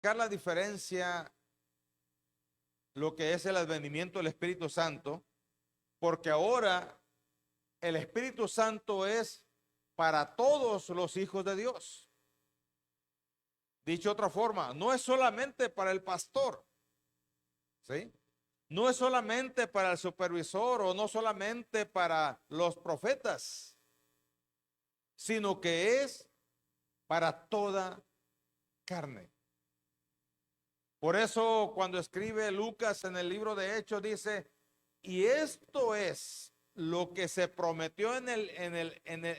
marcar la diferencia lo que es el advenimiento del Espíritu Santo, porque ahora el Espíritu Santo es para todos los hijos de Dios. Dicho de otra forma, no es solamente para el pastor, ¿sí? No es solamente para el supervisor o no solamente para los profetas, sino que es para toda carne. Por eso cuando escribe Lucas en el libro de Hechos dice, y esto es lo que se prometió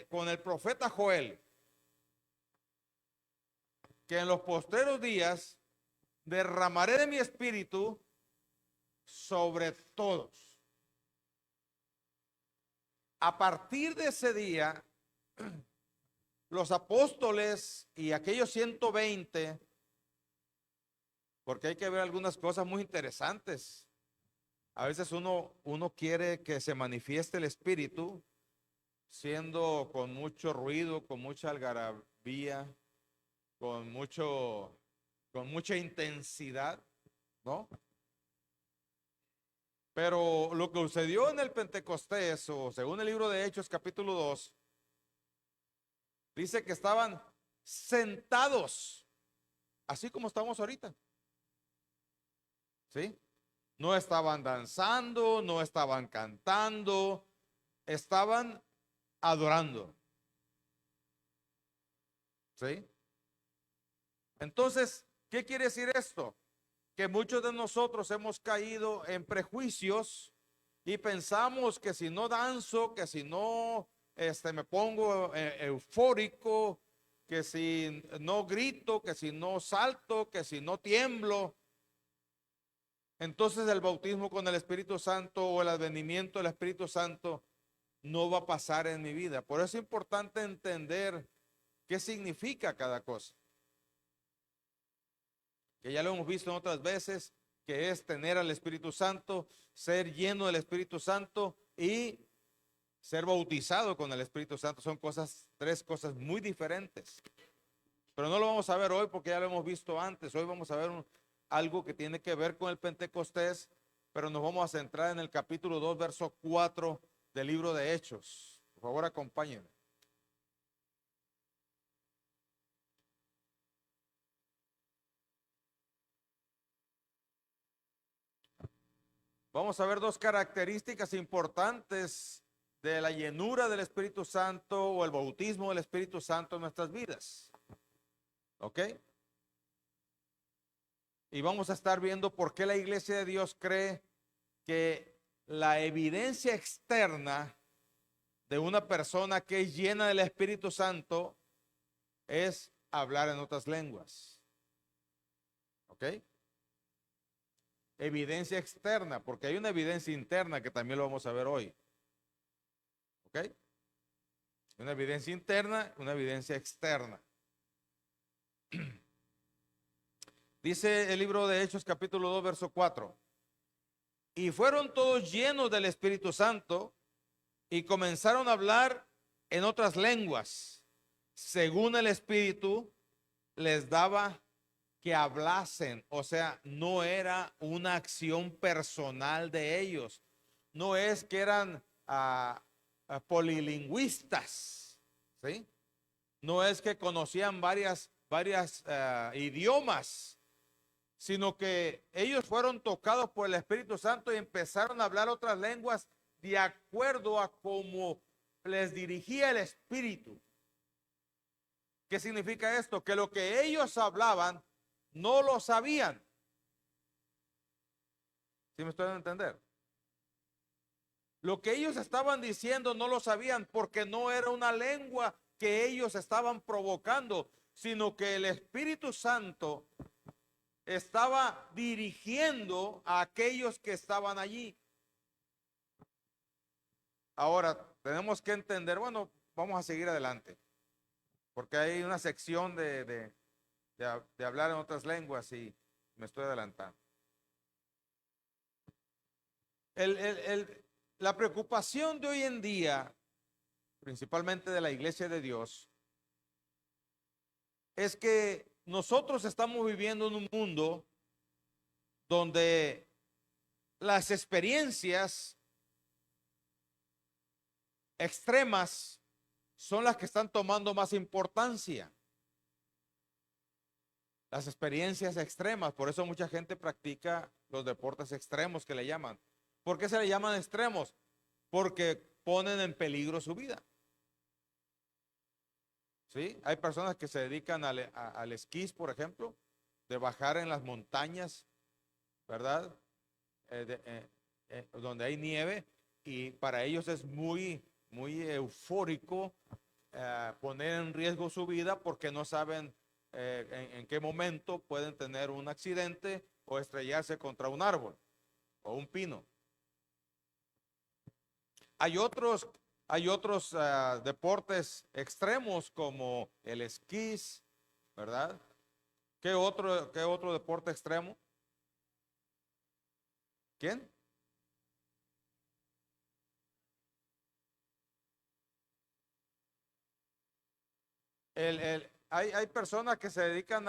con el profeta Joel, que en los postreros días derramaré de mi espíritu sobre todos. A partir de ese día, los apóstoles y aquellos 120, porque hay que ver algunas cosas muy interesantes. A veces uno quiere que se manifieste el Espíritu siendo con mucho ruido, con mucha algarabía, con mucha intensidad, ¿no? Pero lo que sucedió en el Pentecostés, o según el libro de Hechos capítulo 2, dice que estaban sentados, así como estamos ahorita, ¿sí? No estaban danzando, no estaban cantando, estaban adorando, ¿sí? Entonces, ¿qué quiere decir esto? Que muchos de nosotros hemos caído en prejuicios y pensamos que si no danzo, que si no me pongo eufórico, que si no grito, que si no salto, que si no tiemblo, entonces el bautismo con el Espíritu Santo o el advenimiento del Espíritu Santo no va a pasar en mi vida. Por eso es importante entender qué significa cada cosa. Que ya lo hemos visto en otras veces, que es tener al Espíritu Santo, ser lleno del Espíritu Santo y ser bautizado con el Espíritu Santo. Son tres cosas muy diferentes. Pero no lo vamos a ver hoy porque ya lo hemos visto antes. Hoy vamos a ver algo que tiene que ver con el Pentecostés, pero nos vamos a centrar en el capítulo 2, verso 4 del libro de Hechos. Por favor, acompáñenme. Vamos a ver dos características importantes de la llenura del Espíritu Santo o el bautismo del Espíritu Santo en nuestras vidas. ¿Ok? Y vamos a estar viendo por qué la Iglesia de Dios cree que la evidencia externa de una persona que es llena del Espíritu Santo es hablar en otras lenguas. ¿Ok? Evidencia externa, porque hay una evidencia interna que también lo vamos a ver hoy. ¿Ok? Una evidencia interna, una evidencia externa. Dice el libro de Hechos capítulo 2, verso 4. Y fueron todos llenos del Espíritu Santo y comenzaron a hablar en otras lenguas, según el Espíritu les daba que hablasen. O sea, no era una acción personal de ellos. No es que eran polilingüistas, ¿sí? No es que conocían varias idiomas, sino que ellos fueron tocados por el Espíritu Santo y empezaron a hablar otras lenguas de acuerdo a cómo les dirigía el Espíritu. ¿Qué significa esto? Que lo que ellos hablaban no lo sabían. ¿Sí me estoy dando a entender? Lo que ellos estaban diciendo no lo sabían porque no era una lengua que ellos estaban provocando, sino que el Espíritu Santo estaba dirigiendo a aquellos que estaban allí. Ahora, tenemos que entender, bueno, vamos a seguir adelante, porque hay una sección de hablar en otras lenguas y me estoy adelantando. La preocupación de hoy en día, principalmente de la Iglesia de Dios, es que nosotros estamos viviendo en un mundo donde las experiencias extremas son las que están tomando más importancia. Las experiencias extremas, por eso mucha gente practica los deportes extremos que le llaman. ¿Por qué se le llaman extremos? Porque ponen en peligro su vida. ¿Sí? Hay personas que se dedican al esquí, por ejemplo, de bajar en las montañas, ¿verdad? Donde hay nieve, y para ellos es muy, muy eufórico poner en riesgo su vida porque no saben en qué momento pueden tener un accidente o estrellarse contra un árbol o un pino. Hay otros deportes extremos como el esquí, ¿verdad? ¿Qué otro deporte extremo? ¿Quién? Hay personas que se dedican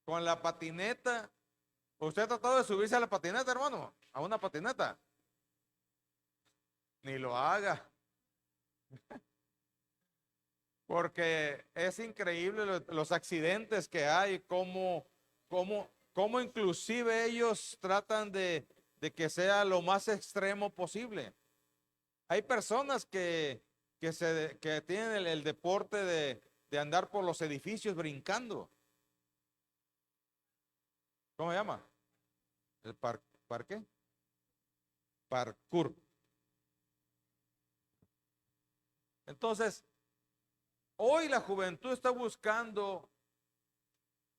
con la patineta. ¿Usted ha tratado de subirse a la patineta, hermano? ¿A una patineta? Ni lo haga, porque es increíble los accidentes que hay, cómo inclusive ellos tratan de que sea lo más extremo posible. Hay personas que tienen el deporte de andar por los edificios brincando. ¿Cómo se llama? El parque. Parkour. Entonces, hoy la juventud está buscando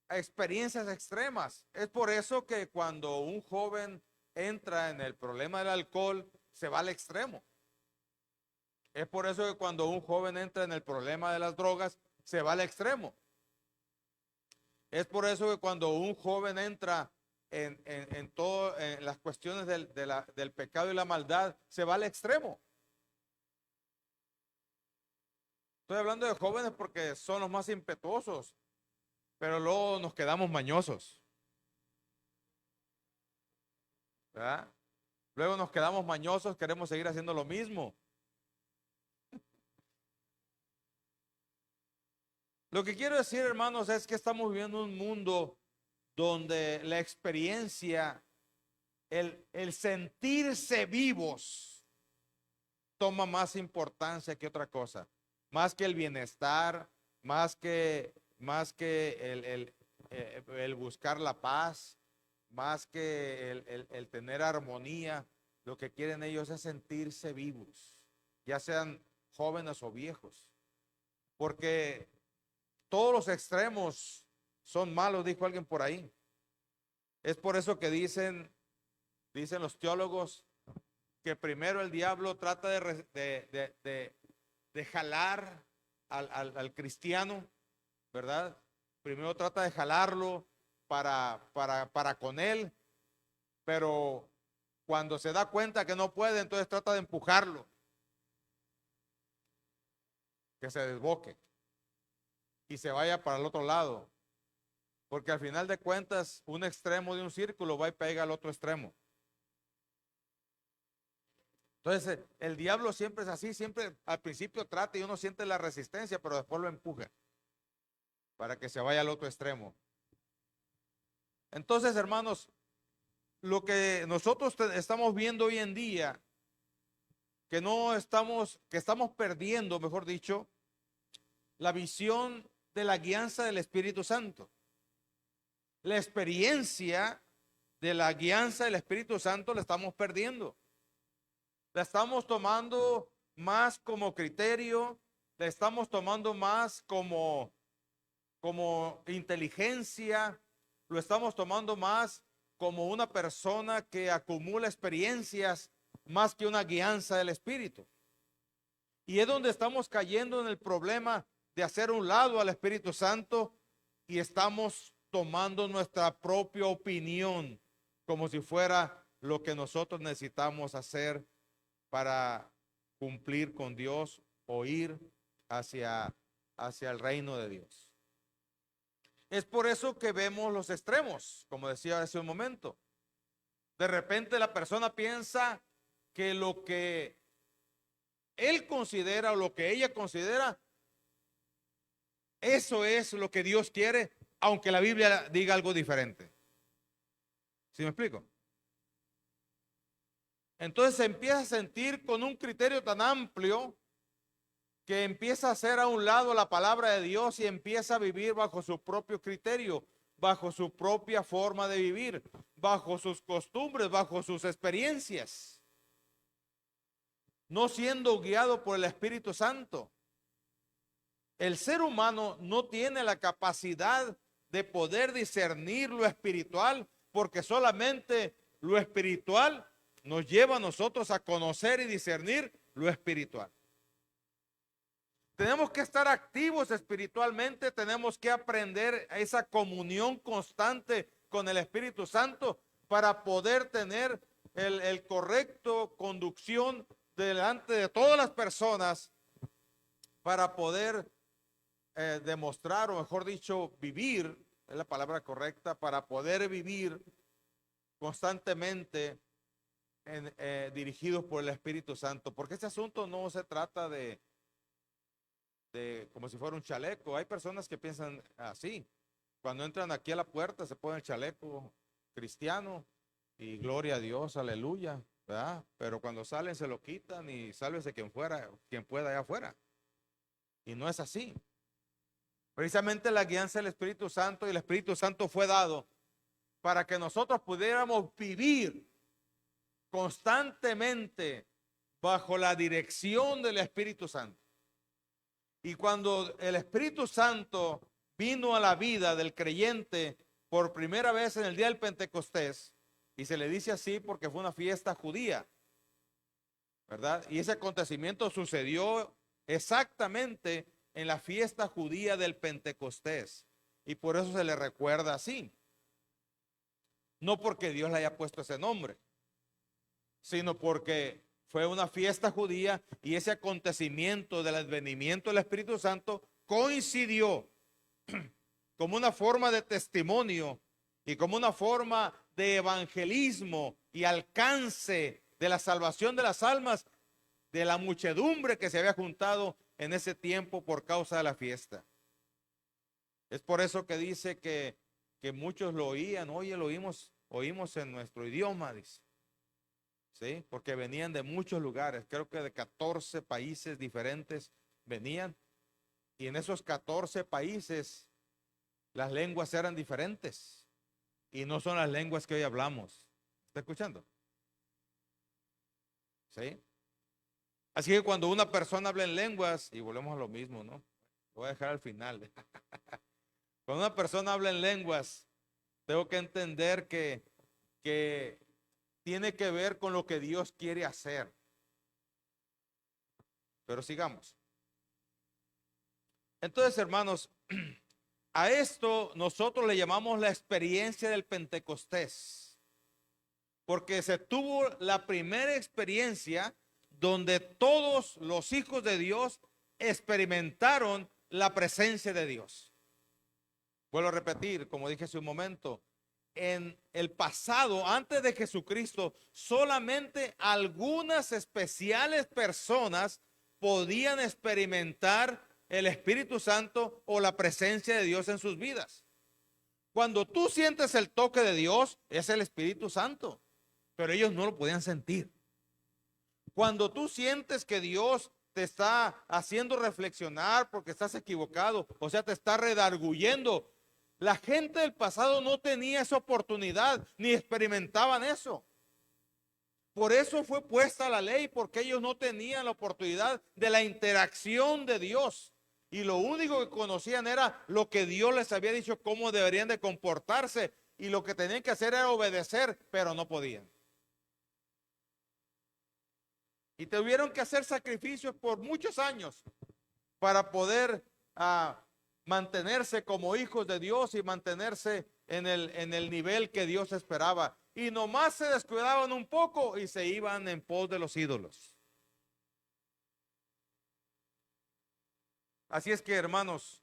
experiencias extremas. Es por eso que cuando un joven entra en el problema del alcohol, se va al extremo. Es por eso que cuando un joven entra en el problema de las drogas, se va al extremo. Es por eso que cuando un joven entra en todas las cuestiones del pecado y la maldad, se va al extremo. Estoy hablando de jóvenes porque son los más impetuosos, pero luego nos quedamos mañosos, ¿verdad? Luego nos quedamos mañosos, queremos seguir haciendo lo mismo. Lo que quiero decir, hermanos, es que estamos viviendo un mundo donde la experiencia, el sentirse vivos, toma más importancia que otra cosa, más que el bienestar, más que el buscar la paz, más que el tener armonía. Lo que quieren ellos es sentirse vivos, ya sean jóvenes o viejos, porque todos los extremos son malos, dijo alguien por ahí. Es por eso que dicen los teólogos que primero el diablo trata de jalar al cristiano, ¿verdad? Primero trata de jalarlo para con él, pero cuando se da cuenta que no puede, entonces trata de empujarlo, que se desboque y se vaya para el otro lado. Porque al final de cuentas, un extremo de un círculo va y pega al otro extremo. Entonces, el diablo siempre es así, siempre al principio trata y uno siente la resistencia, pero después lo empuja para que se vaya al otro extremo. Entonces, hermanos, lo que nosotros estamos viendo hoy en día, que estamos perdiendo, mejor dicho, la visión de la guianza del Espíritu Santo. La experiencia de la guianza del Espíritu Santo la estamos perdiendo. La estamos tomando más como criterio, la estamos tomando más como inteligencia, lo estamos tomando más como una persona que acumula experiencias más que una guianza del Espíritu. Y es donde estamos cayendo en el problema de hacer un lado al Espíritu Santo y estamos tomando nuestra propia opinión como si fuera lo que nosotros necesitamos hacer para cumplir con Dios o ir hacia el reino de Dios. Es por eso que vemos los extremos, como decía hace un momento. De repente la persona piensa que lo que él considera o lo que ella considera, eso es lo que Dios quiere, aunque la Biblia diga algo diferente. ¿Sí me explico? Entonces se empieza a sentir con un criterio tan amplio que empieza a hacer a un lado la palabra de Dios y empieza a vivir bajo su propio criterio, bajo su propia forma de vivir, bajo sus costumbres, bajo sus experiencias, no siendo guiado por el Espíritu Santo. El ser humano no tiene la capacidad de poder discernir lo espiritual, porque solamente lo espiritual nos lleva a nosotros a conocer y discernir lo espiritual. Tenemos que estar activos espiritualmente, tenemos que aprender esa comunión constante con el Espíritu Santo para poder tener el correcto conducción delante de todas las personas, para poder demostrar, o mejor dicho, vivir, es la palabra correcta, para poder vivir constantemente dirigidos por el Espíritu Santo. Porque este asunto no se trata de como si fuera un chaleco. Hay personas que piensan así. Cuando entran aquí a la puerta se ponen el chaleco cristiano y gloria a Dios, aleluya, ¿verdad? Pero cuando salen se lo quitan y sálvese quien pueda allá afuera. Y no es así. Precisamente la guianza del Espíritu Santo, y el Espíritu Santo fue dado para que nosotros pudiéramos vivir constantemente bajo la dirección del Espíritu Santo. Y cuando el Espíritu Santo vino a la vida del creyente por primera vez en el día del Pentecostés, y se le dice así porque fue una fiesta judía, ¿verdad? Y ese acontecimiento sucedió exactamente en la fiesta judía del Pentecostés, y por eso se le recuerda así. No porque Dios le haya puesto ese nombre, sino porque fue una fiesta judía y ese acontecimiento del advenimiento del Espíritu Santo coincidió como una forma de testimonio y como una forma de evangelismo y alcance de la salvación de las almas de la muchedumbre que se había juntado en ese tiempo por causa de la fiesta. Es por eso que dice que muchos lo oían. Oye, lo oímos en nuestro idioma, dice. ¿Sí? Porque venían de muchos lugares, creo que de 14 países diferentes venían, y en esos 14 países las lenguas eran diferentes y no son las lenguas que hoy hablamos. ¿Está escuchando? ¿Sí? Así que cuando una persona habla en lenguas, y volvemos a lo mismo, ¿no? Lo voy a dejar al final. Cuando una persona habla en lenguas, tengo que entender que tiene que ver con lo que Dios quiere hacer. Pero sigamos. Entonces, hermanos, a esto nosotros le llamamos la experiencia del Pentecostés, porque se tuvo la primera experiencia donde todos los hijos de Dios experimentaron la presencia de Dios. Vuelvo a repetir, como dije hace un momento, en el pasado, antes de Jesucristo, solamente algunas especiales personas podían experimentar el Espíritu Santo o la presencia de Dios en sus vidas. Cuando tú sientes el toque de Dios, es el Espíritu Santo, pero ellos no lo podían sentir. Cuando tú sientes que Dios te está haciendo reflexionar porque estás equivocado, o sea, te está redarguyendo, la gente del pasado no tenía esa oportunidad ni experimentaban eso. Por eso fue puesta la ley, porque ellos no tenían la oportunidad de la interacción de Dios. Y lo único que conocían era lo que Dios les había dicho, cómo deberían de comportarse. Y lo que tenían que hacer era obedecer, pero no podían. Y tuvieron que hacer sacrificios por muchos años para poder mantenerse como hijos de Dios y mantenerse en el nivel que Dios esperaba. Y nomás se descuidaban un poco y se iban en pos de los ídolos. Así es que, hermanos,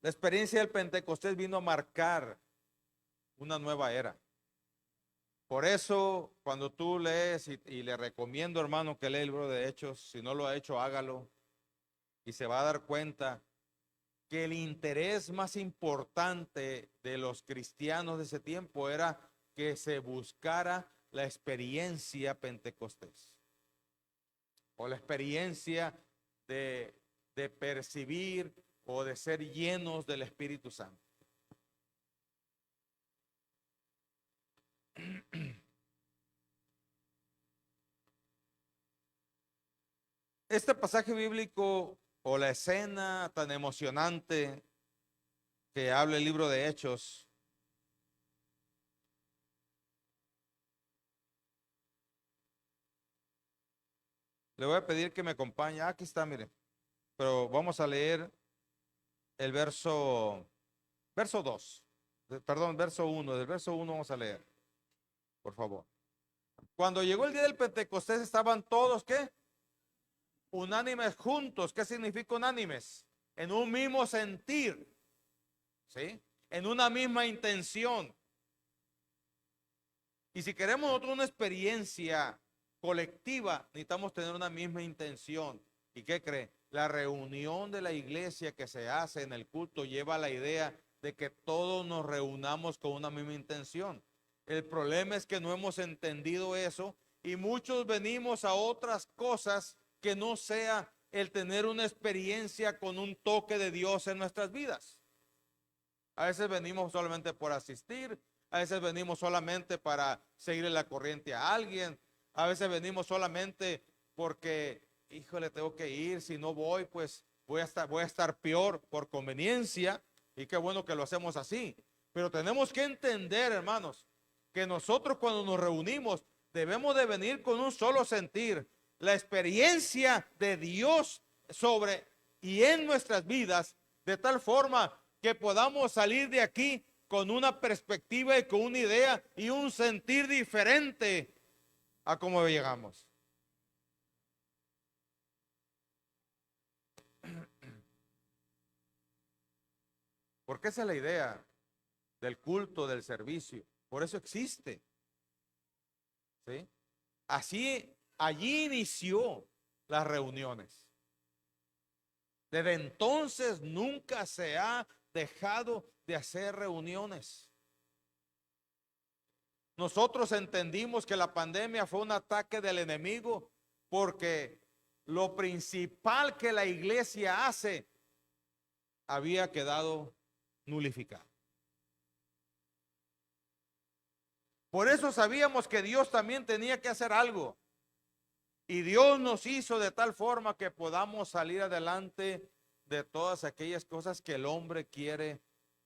la experiencia del Pentecostés vino a marcar una nueva era. Por eso, cuando tú lees, y le recomiendo, hermano, que lea el libro de Hechos, si no lo ha hecho, hágalo, y se va a dar cuenta que el interés más importante de los cristianos de ese tiempo era que se buscara la experiencia pentecostés, o la experiencia de percibir o de ser llenos del Espíritu Santo. Este pasaje bíblico o la escena tan emocionante que habla el libro de Hechos, le voy a pedir que me acompañe. Aquí está, mire. Pero vamos a leer el verso 2. Perdón, verso 1. Del verso 1 vamos a leer, por favor. Cuando llegó el día del Pentecostés estaban todos, ¿qué? Unánimes juntos. ¿Qué significa unánimes? En un mismo sentir, ¿sí? En una misma intención. Y si queremos nosotros una experiencia colectiva, necesitamos tener una misma intención. ¿Y qué cree? La reunión de la iglesia que se hace en el culto lleva a la idea de que todos nos reunamos con una misma intención. El problema es que no hemos entendido eso y muchos venimos a otras cosas que no sea el tener una experiencia con un toque de Dios en nuestras vidas. A veces venimos solamente por asistir, a veces venimos solamente para seguirle la corriente a alguien, a veces venimos solamente porque, híjole, tengo que ir, si no voy, pues voy a estar peor por conveniencia, y qué bueno que lo hacemos así. Pero tenemos que entender, hermanos, que nosotros cuando nos reunimos debemos de venir con un solo sentir, la experiencia de Dios sobre y en nuestras vidas, de tal forma que podamos salir de aquí con una perspectiva y con una idea y un sentir diferente a cómo llegamos. Porque esa es la idea del culto, del servicio. Por eso existe. ¿Sí? Así, allí inició las reuniones. Desde entonces nunca se ha dejado de hacer reuniones. Nosotros entendimos que la pandemia fue un ataque del enemigo porque lo principal que la iglesia hace había quedado nulificado. Por eso sabíamos que Dios también tenía que hacer algo. Y Dios nos hizo de tal forma que podamos salir adelante de todas aquellas cosas que el hombre quiere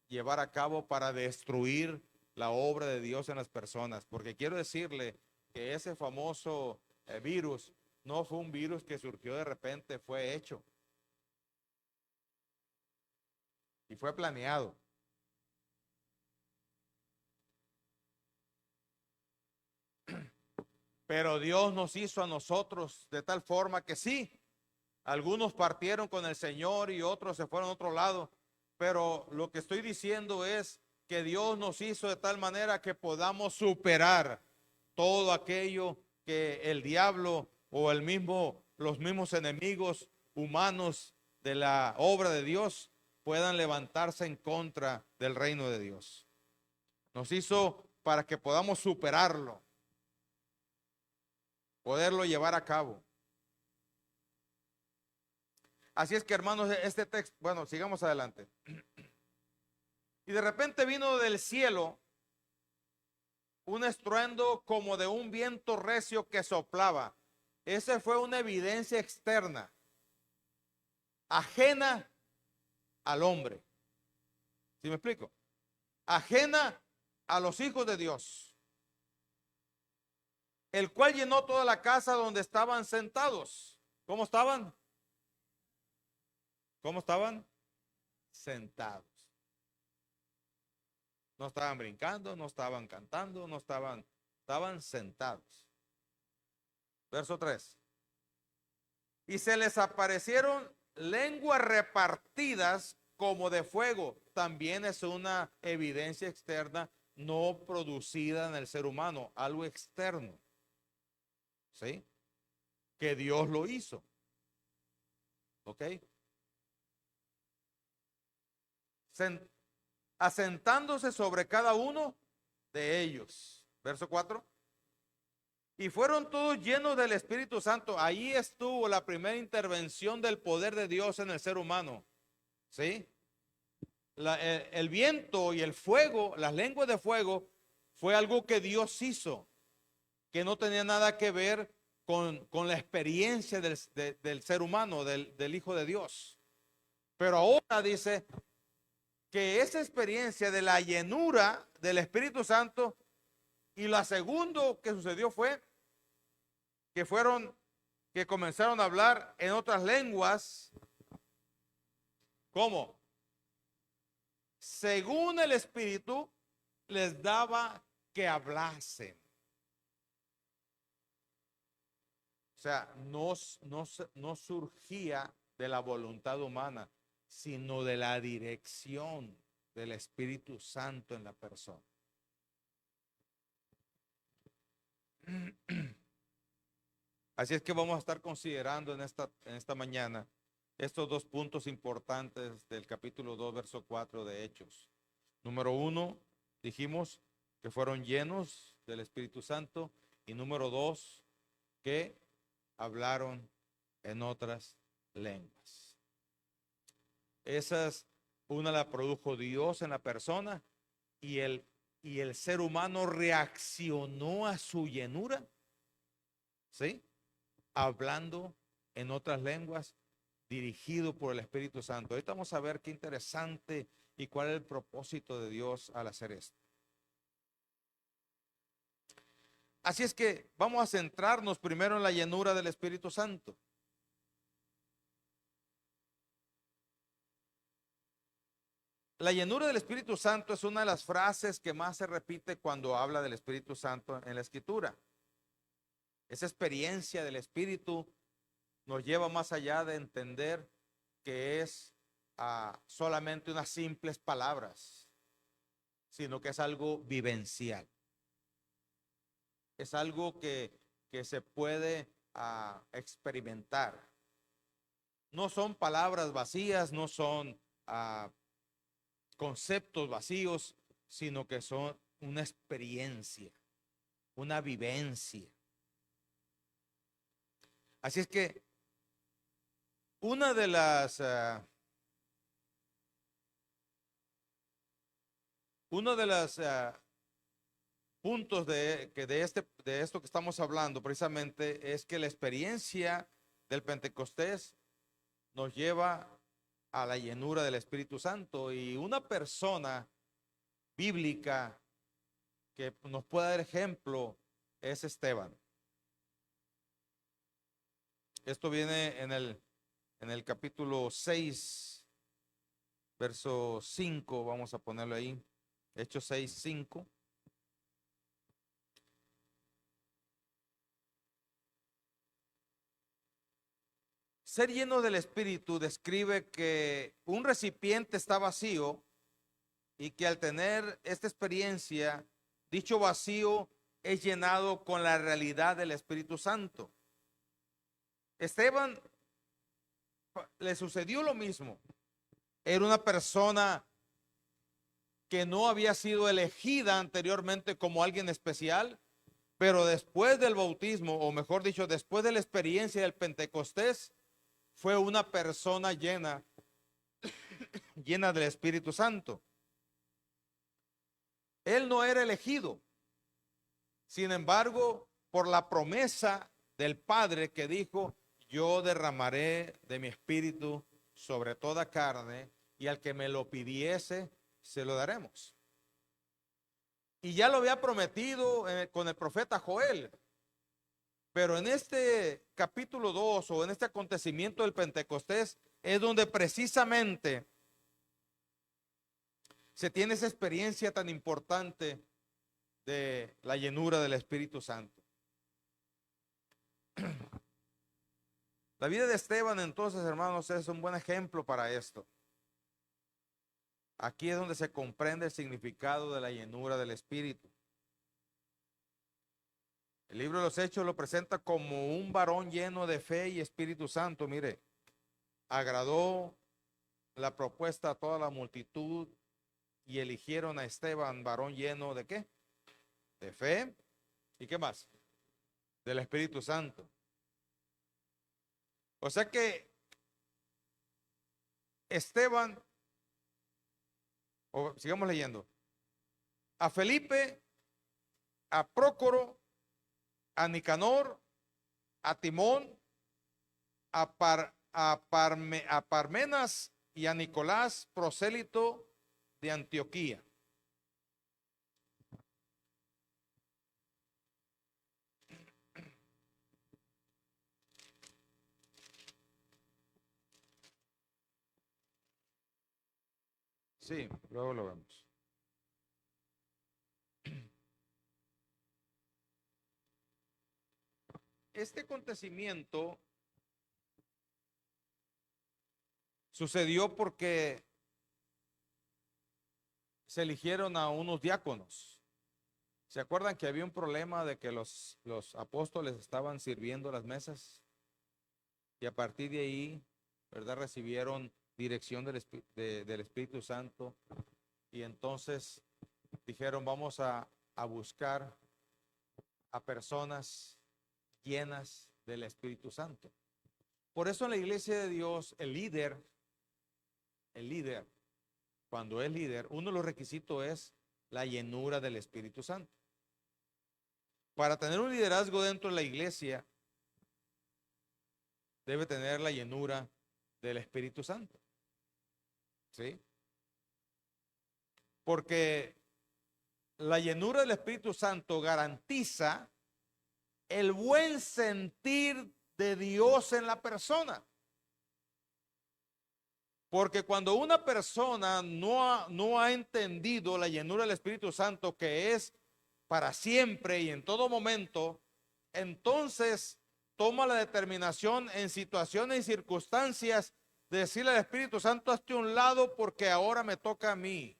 llevar a cabo para destruir la obra de Dios en las personas. Porque quiero decirle que ese famoso virus no fue un virus que surgió de repente, fue hecho. Y fue planeado. Pero Dios nos hizo a nosotros de tal forma que sí, algunos partieron con el Señor y otros se fueron a otro lado. Pero lo que estoy diciendo es que Dios nos hizo de tal manera que podamos superar todo aquello que el diablo o los mismos enemigos humanos de la obra de Dios puedan levantarse en contra del reino de Dios. Nos hizo para que podamos superarlo, poderlo llevar a cabo. Así es que, hermanos, este texto, bueno, sigamos adelante. Y de repente vino del cielo un estruendo como de un viento recio que soplaba. Esa fue una evidencia externa, ajena al hombre. ¿Sí me explico? Ajena a los hijos de Dios, el cual llenó toda la casa donde estaban sentados. ¿Cómo estaban? ¿Cómo estaban? Sentados. No estaban brincando, no estaban cantando, estaban sentados. Verso 3. Y se les aparecieron lenguas repartidas como de fuego. También es una evidencia externa no producida en el ser humano, algo externo, ¿sí? Que Dios lo hizo, ¿ok? Asentándose sobre cada uno de ellos. Verso 4. Y fueron todos llenos del Espíritu Santo. Ahí estuvo la primera intervención del poder de Dios en el ser humano, ¿sí? El viento y el fuego, las lenguas de fuego, fue algo que Dios hizo, que no tenía nada que ver con la experiencia del ser humano, del Hijo de Dios. Pero ahora dice que esa experiencia de la llenura del Espíritu Santo, y lo segundo que sucedió fue que comenzaron a hablar en otras lenguas. ¿Cómo? Según el Espíritu les daba que hablasen. O sea, no surgía de la voluntad humana, sino de la dirección del Espíritu Santo en la persona. Así es que vamos a estar considerando en esta mañana estos dos puntos importantes del capítulo 2, verso 4 de Hechos. Número 1, dijimos que fueron llenos del Espíritu Santo. Y número 2, que hablaron en otras lenguas. Una la produjo Dios en la persona, y el ser humano reaccionó a su llenura, ¿sí? Hablando en otras lenguas, dirigido por el Espíritu Santo. Ahorita vamos a ver qué interesante y cuál es el propósito de Dios al hacer esto. Así es que vamos a centrarnos primero en la llenura del Espíritu Santo. La llenura del Espíritu Santo es una de las frases que más se repite cuando habla del Espíritu Santo en la Escritura. Esa experiencia del Espíritu nos lleva más allá de entender que es solamente unas simples palabras, sino que es algo vivencial. Es algo que se puede experimentar. No son palabras vacías, no son conceptos vacíos, sino que son una experiencia, una vivencia. Así es que una de las puntos de esto que estamos hablando precisamente es que la experiencia del Pentecostés nos lleva a la llenura del Espíritu Santo, y una persona bíblica que nos puede dar ejemplo es Esteban. Esto viene en el capítulo 6, verso 5, vamos a ponerlo ahí, Hechos 6, 5. Ser lleno del Espíritu describe que un recipiente está vacío y que al tener esta experiencia, dicho vacío es llenado con la realidad del Espíritu Santo. Esteban le sucedió lo mismo. Era una persona que no había sido elegida anteriormente como alguien especial, pero después del bautismo, o mejor dicho, después de la experiencia del Pentecostés, fue una persona llena del Espíritu Santo. Él no era elegido. Sin embargo, por la promesa del Padre que dijo: yo derramaré de mi espíritu sobre toda carne, y al que me lo pidiese, se lo daremos. Y ya lo había prometido con el profeta Joel. Pero en este capítulo 2, o en este acontecimiento del Pentecostés, es donde precisamente se tiene esa experiencia tan importante de la llenura del Espíritu Santo. La vida de Esteban, entonces, hermanos, es un buen ejemplo para esto. Aquí es donde se comprende el significado de la llenura del Espíritu. El libro de los Hechos lo presenta como un varón lleno de fe y Espíritu Santo. Mire, agradó la propuesta a toda la multitud y eligieron a Esteban, varón lleno de ¿qué? De fe. ¿Y qué más? Del Espíritu Santo. O sea que Esteban, o sigamos leyendo, a Felipe, a Prócoro, a Nicanor, a Timón, a Parmenas y a Nicolás, prosélito de Antioquía. Sí, luego lo vemos. Este acontecimiento sucedió porque se eligieron a unos diáconos. ¿Se acuerdan que había un problema de que los apóstoles estaban sirviendo las mesas? Y a partir de ahí, ¿verdad? Recibieron dirección del Espíritu Santo. Y entonces dijeron, vamos a buscar a personas llenas del Espíritu Santo. Por eso en la iglesia de Dios, el líder, cuando es líder, uno de los requisitos es la llenura del Espíritu Santo. Para tener un liderazgo dentro de la iglesia, debe tener la llenura del Espíritu Santo. ¿Sí? Porque la llenura del Espíritu Santo garantiza el buen sentir de Dios en la persona. Porque cuando una persona no ha entendido la llenura del Espíritu Santo, que es para siempre y en todo momento, entonces toma la determinación en situaciones y circunstancias de decirle al Espíritu Santo, hazte un lado porque ahora me toca a mí.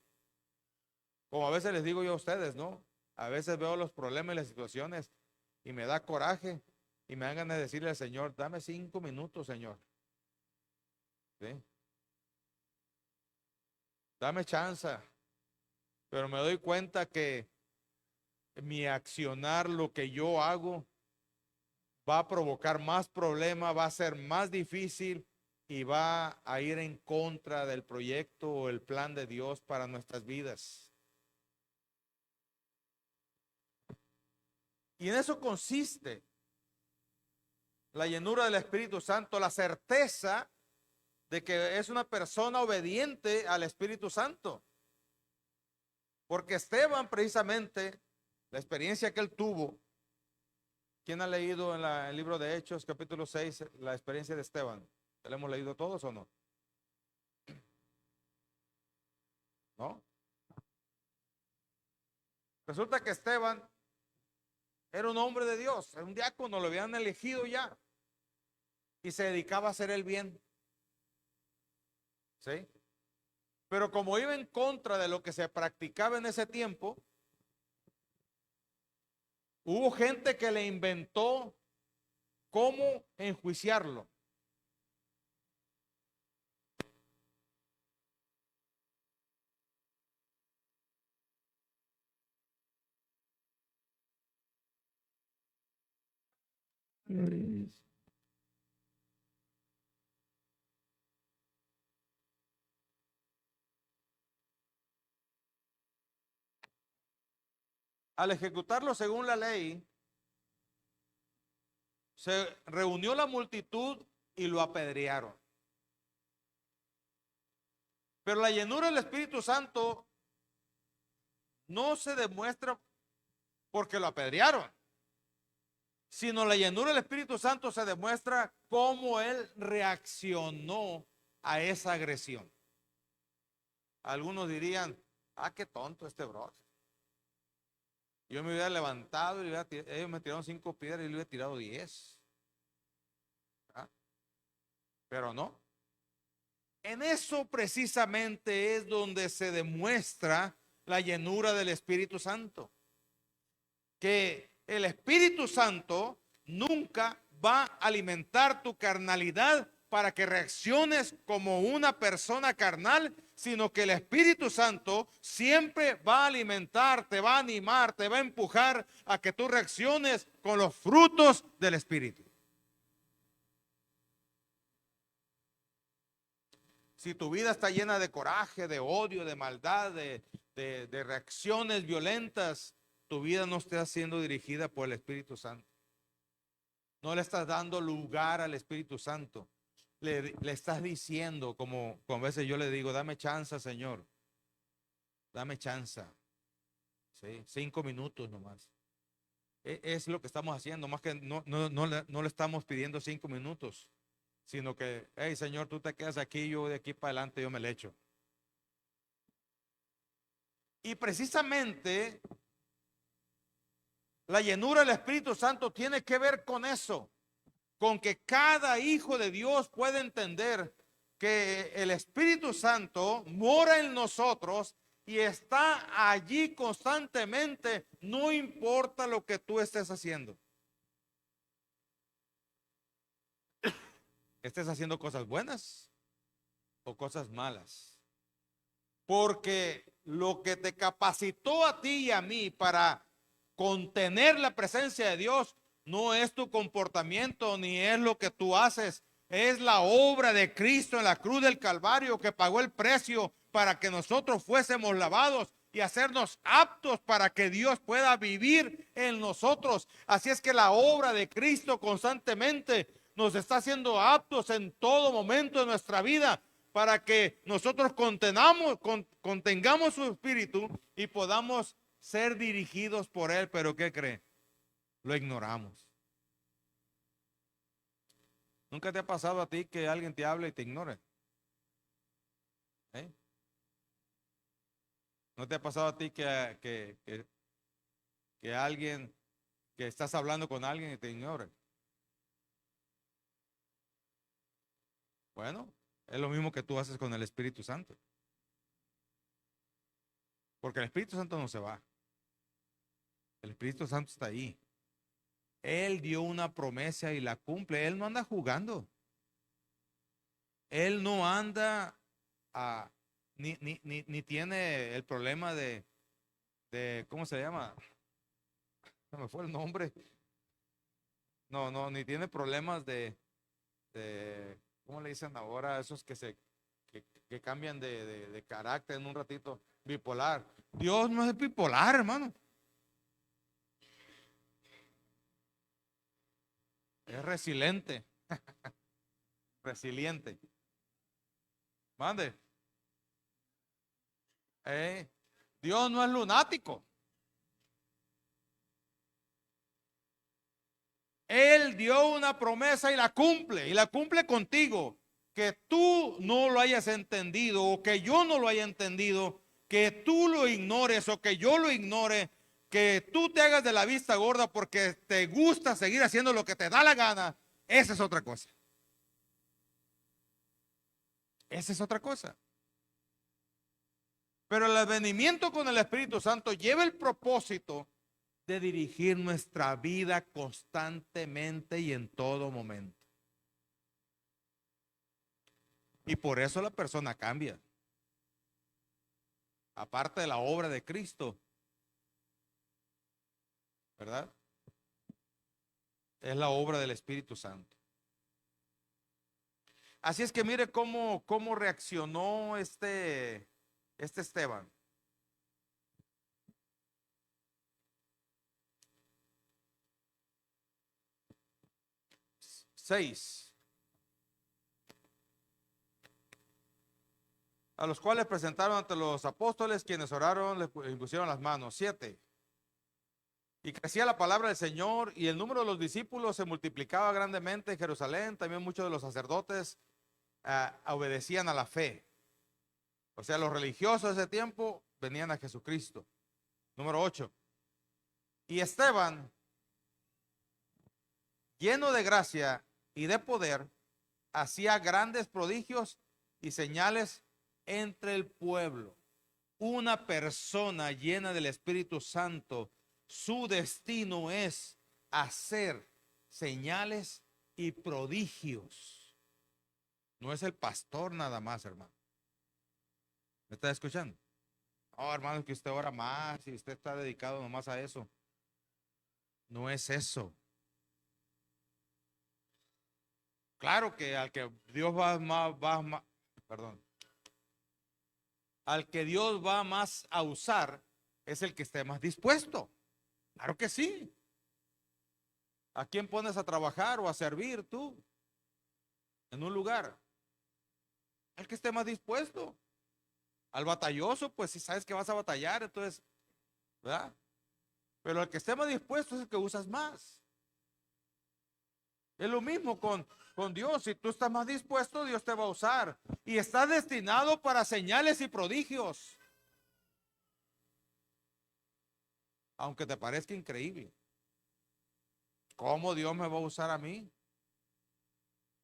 Como a veces les digo yo a ustedes, ¿no? A veces veo los problemas y las situaciones y me da coraje y me dan ganas de decirle al Señor, dame 5 minutos, Señor. ¿Sí? Dame chance. Pero me doy cuenta que mi accionar, lo que yo hago, va a provocar más problemas, va a ser más difícil y va a ir en contra del proyecto o el plan de Dios para nuestras vidas. Y en eso consiste la llenura del Espíritu Santo, la certeza de que es una persona obediente al Espíritu Santo. Porque Esteban, precisamente, la experiencia que él tuvo, ¿quién ha leído en el libro de Hechos, capítulo 6, la experiencia de Esteban? ¿La hemos leído todos o no? ¿No? Resulta que Esteban era un hombre de Dios, era un diácono, lo habían elegido ya. Y se dedicaba a hacer el bien. ¿Sí? Pero como iba en contra de lo que se practicaba en ese tiempo, hubo gente que le inventó cómo enjuiciarlo. Al ejecutarlo según la ley, se reunió la multitud y lo apedrearon. Pero la llenura del Espíritu Santo no se demuestra porque lo apedrearon, sino la llenura del Espíritu Santo se demuestra cómo él reaccionó a esa agresión. Algunos dirían, ah, qué tonto este brother. Yo me hubiera levantado y ellos me tiraron 5 piedras y le hubiera tirado 10. ¿Ah? pero no. En eso precisamente es donde se demuestra la llenura del Espíritu Santo. Que el Espíritu Santo nunca va a alimentar tu carnalidad para que reacciones como una persona carnal, sino que el Espíritu Santo siempre va a alimentar, te va a animar, te va a empujar a que tú reacciones con los frutos del Espíritu. Si tu vida está llena de coraje, de odio, de maldad, de reacciones violentas, tu vida no está siendo dirigida por el Espíritu Santo. No le estás dando lugar al Espíritu Santo. Le estás diciendo, como a veces yo le digo, dame chance, Señor. Dame chance. ¿Sí? 5 minutos nomás. Es lo que estamos haciendo, más que no le estamos pidiendo 5 minutos, sino que, hey, Señor, tú te quedas aquí, yo de aquí para adelante yo me le echo. Y precisamente la llenura del Espíritu Santo tiene que ver con eso, con que cada hijo de Dios puede entender que el Espíritu Santo mora en nosotros y está allí constantemente, no importa lo que tú estés haciendo. Estés haciendo cosas buenas o cosas malas. Porque lo que te capacitó a ti y a mí para contener la presencia de Dios no es tu comportamiento ni es lo que tú haces, es la obra de Cristo en la cruz del Calvario que pagó el precio para que nosotros fuésemos lavados y hacernos aptos para que Dios pueda vivir en nosotros. Así es que la obra de Cristo constantemente nos está haciendo aptos en todo momento de nuestra vida para que nosotros contengamos su espíritu y podamos ser dirigidos por él. Pero ¿qué cree? Lo ignoramos. ¿Nunca te ha pasado a ti que alguien te hable y te ignore? ¿Eh? ¿No te ha pasado a ti que alguien, que estás hablando con alguien y te ignore? Bueno, es lo mismo que tú haces con el Espíritu Santo. Porque el Espíritu Santo no se va. El Espíritu Santo está ahí. Él dio una promesa y la cumple. Él no anda jugando. Él no anda ni tiene el problema de, ¿cómo se llama? Se me fue el nombre. No, ni tiene problemas de ¿cómo le dicen ahora? Esos que cambian de carácter en un ratito. Bipolar. Dios no es bipolar, hermano. Es resiliente. Resiliente. Mande. Dios no es lunático. Él dio una promesa y la cumple contigo. Que tú no lo hayas entendido o que yo no lo haya entendido, que tú lo ignores o que yo lo ignore, que tú te hagas de la vista gorda porque te gusta seguir haciendo lo que te da la gana, esa es otra cosa. Esa es otra cosa. Pero el advenimiento con el Espíritu Santo lleva el propósito de dirigir nuestra vida constantemente y en todo momento. Y por eso la persona cambia. Aparte de la obra de Cristo, ¿verdad? Es la obra del Espíritu Santo. Así es que mire cómo reaccionó este Esteban. 6. A los cuales presentaron ante los apóstoles, quienes oraron, les impusieron las manos. 7. Y crecía la palabra del Señor y el número de los discípulos se multiplicaba grandemente en Jerusalén. También muchos de los sacerdotes obedecían a la fe. O sea, los religiosos de ese tiempo venían a Jesucristo. Número 8. Y Esteban, lleno de gracia y de poder, hacía grandes prodigios y señales entre el pueblo. Una persona llena del Espíritu Santo, su destino es hacer señales y prodigios. No es el pastor nada más, hermano. ¿Me está escuchando? Oh, hermano, que usted ora más y usted está dedicado nomás a eso. No es eso. Claro que al que Dios perdón, al que Dios va más a usar es el que esté más dispuesto. Claro que sí. ¿A quién pones a trabajar o a servir tú en un lugar? El que esté más dispuesto. Al batalloso, pues si sabes que vas a batallar, entonces, ¿verdad? Pero el que esté más dispuesto es el que usas más. Es lo mismo con Dios. Si tú estás más dispuesto, Dios te va a usar. Y estás destinado para señales y prodigios. Aunque te parezca increíble. ¿Cómo Dios me va a usar a mí?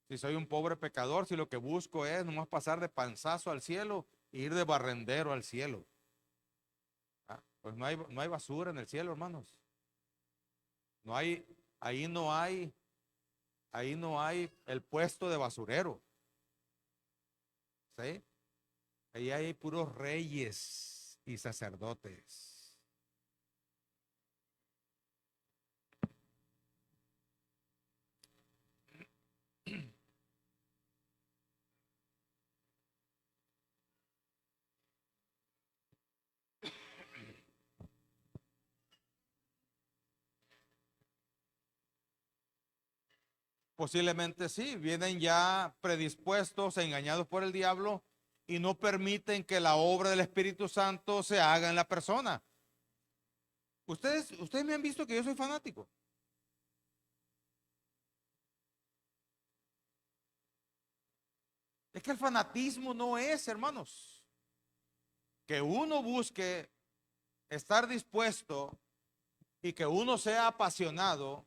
Si soy un pobre pecador, si lo que busco es nomás pasar de panzazo al cielo e ir de barrendero al cielo. Pues no hay basura en el cielo, hermanos. No hay, ahí no hay, ahí no hay el puesto de basurero. ¿Sí? Ahí hay puros reyes y sacerdotes. Posiblemente sí, vienen ya predispuestos, engañados por el diablo y no permiten que la obra del Espíritu Santo se haga en la persona. Ustedes me han visto que yo soy fanático. Es que el fanatismo no es, hermanos, que uno busque estar dispuesto y que uno sea apasionado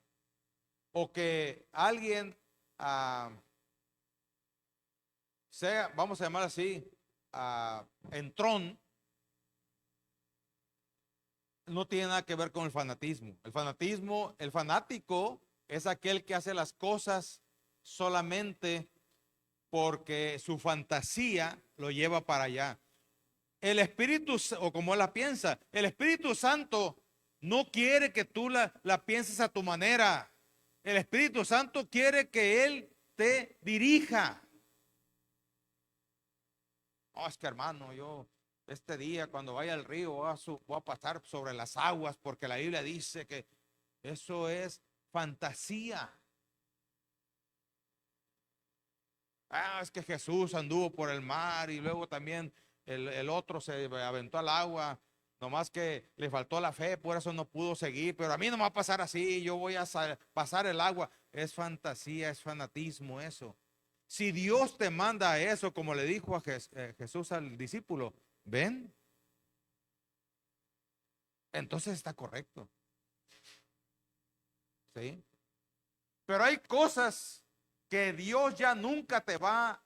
o que alguien sea, vamos a llamar así, entrón, no tiene nada que ver con el fanatismo. El fanático es aquel que hace las cosas solamente porque su fantasía lo lleva para allá. El Espíritu, o como él la piensa, el Espíritu Santo no quiere que tú la pienses a tu manera. El Espíritu Santo quiere que Él te dirija. Oh, es que hermano, yo este día cuando vaya al río voy a pasar sobre las aguas porque la Biblia dice que eso es fantasía. Es que Jesús anduvo por el mar y luego también el otro se aventó al agua, nomás que le faltó la fe, por eso no pudo seguir, pero a mí no me va a pasar así, yo voy a pasar el agua. Es fantasía, es fanatismo eso. Si Dios te manda eso, como le dijo a Jesús al discípulo, ven, entonces está correcto. ¿Sí? Pero hay cosas que Dios ya nunca te va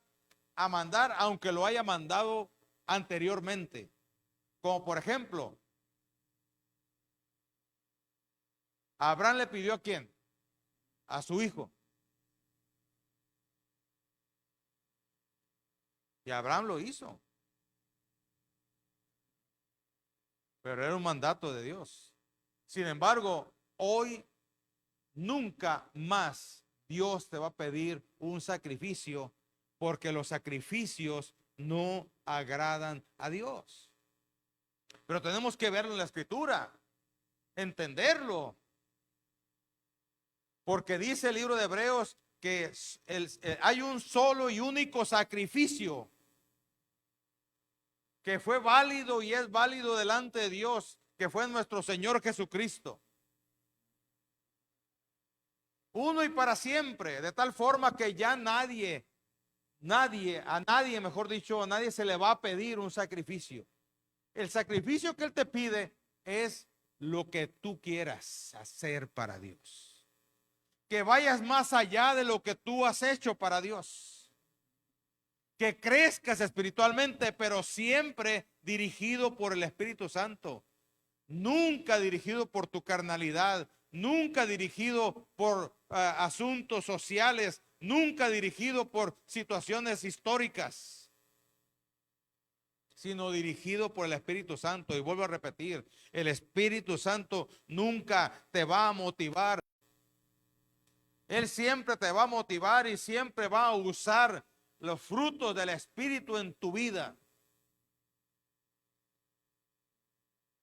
a mandar, aunque lo haya mandado anteriormente. Como por ejemplo, Abraham le pidió ¿a quién? A su hijo. Y Abraham lo hizo. Pero era un mandato de Dios. Sin embargo, hoy nunca más Dios te va a pedir un sacrificio porque los sacrificios no agradan a Dios. Pero tenemos que verlo en la escritura, entenderlo. Porque dice el libro de Hebreos que hay un solo y único sacrificio que fue válido y es válido delante de Dios, que fue nuestro Señor Jesucristo. Uno y para siempre, de tal forma que ya a nadie, mejor dicho, a nadie se le va a pedir un sacrificio. El sacrificio que Él te pide es lo que tú quieras hacer para Dios. Que vayas más allá de lo que tú has hecho para Dios. que crezcas espiritualmente, pero siempre dirigido por el Espíritu Santo. Nunca dirigido por tu carnalidad, nunca dirigido por asuntos sociales, nunca dirigido por situaciones históricas, sino dirigido por el Espíritu Santo. Y vuelvo a repetir, el Espíritu Santo nunca te va a motivar. Él siempre te va a motivar y siempre va a usar los frutos del Espíritu en tu vida.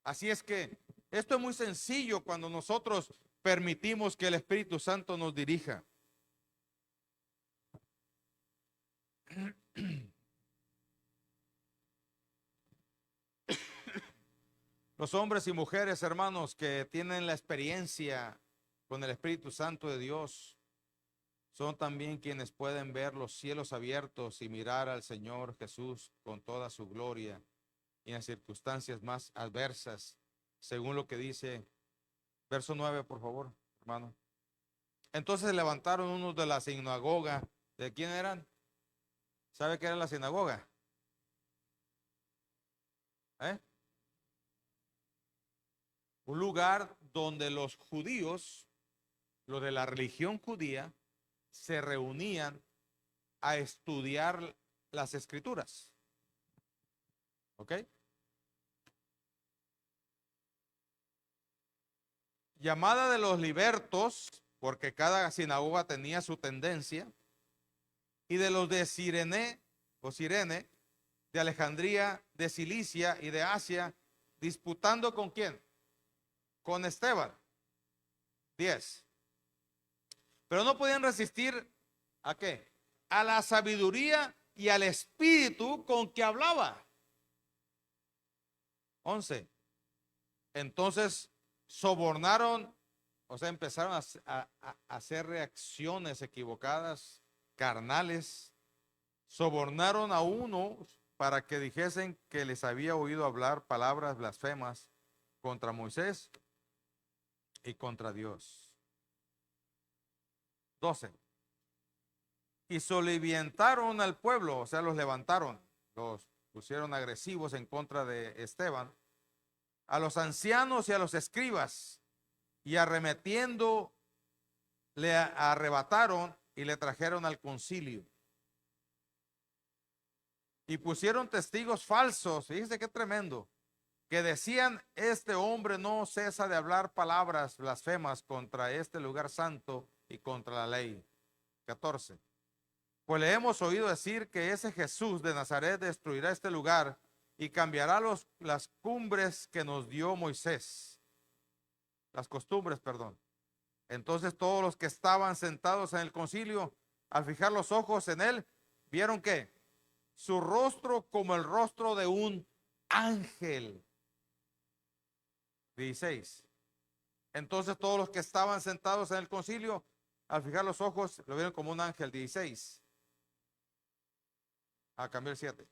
Así es que esto es muy sencillo cuando nosotros permitimos que el Espíritu Santo nos dirija. Los hombres y mujeres, hermanos, que tienen la experiencia con el Espíritu Santo de Dios, son también quienes pueden ver los cielos abiertos y mirar al Señor Jesús con toda su gloria y en circunstancias más adversas, según lo que dice verso 9, por favor, hermano. Entonces levantaron unos de la sinagoga. ¿De quién eran? ¿Sabe qué era la sinagoga? ¿Eh? Un lugar donde los judíos, los de la religión judía, se reunían a estudiar las escrituras. ¿Ok? Llamada de los libertos, porque cada sinagoga tenía su tendencia, y de los de Cirene o Cirene, de Alejandría, de Cilicia y de Asia, disputando ¿con quién? Con Esteban. 10. Pero no podían resistir ¿a qué? A la sabiduría y al espíritu con que hablaba. 11. Entonces sobornaron, o sea, empezaron a hacer reacciones equivocadas, carnales. Sobornaron a uno para que dijesen que les había oído hablar palabras blasfemas contra Moisés y contra Dios. 12. Y soliviantaron al pueblo, o sea, los levantaron, los pusieron agresivos en contra de Esteban, a los ancianos y a los escribas, y arremetiendo le arrebataron y le trajeron al concilio. Y pusieron testigos falsos, fíjese qué tremendo, que decían: este hombre no cesa de hablar palabras blasfemas contra este lugar santo y contra la ley. 14. Pues le hemos oído decir que ese Jesús de Nazaret destruirá este lugar y cambiará las cumbres que nos dio Moisés. Las costumbres, perdón. Entonces todos los que estaban sentados en el concilio, al fijar los ojos en él, vieron que su rostro como el rostro de un ángel. 16. Entonces todos los que estaban sentados en el concilio, al fijar los ojos, lo vieron como un ángel. 16. A cambiar el 7.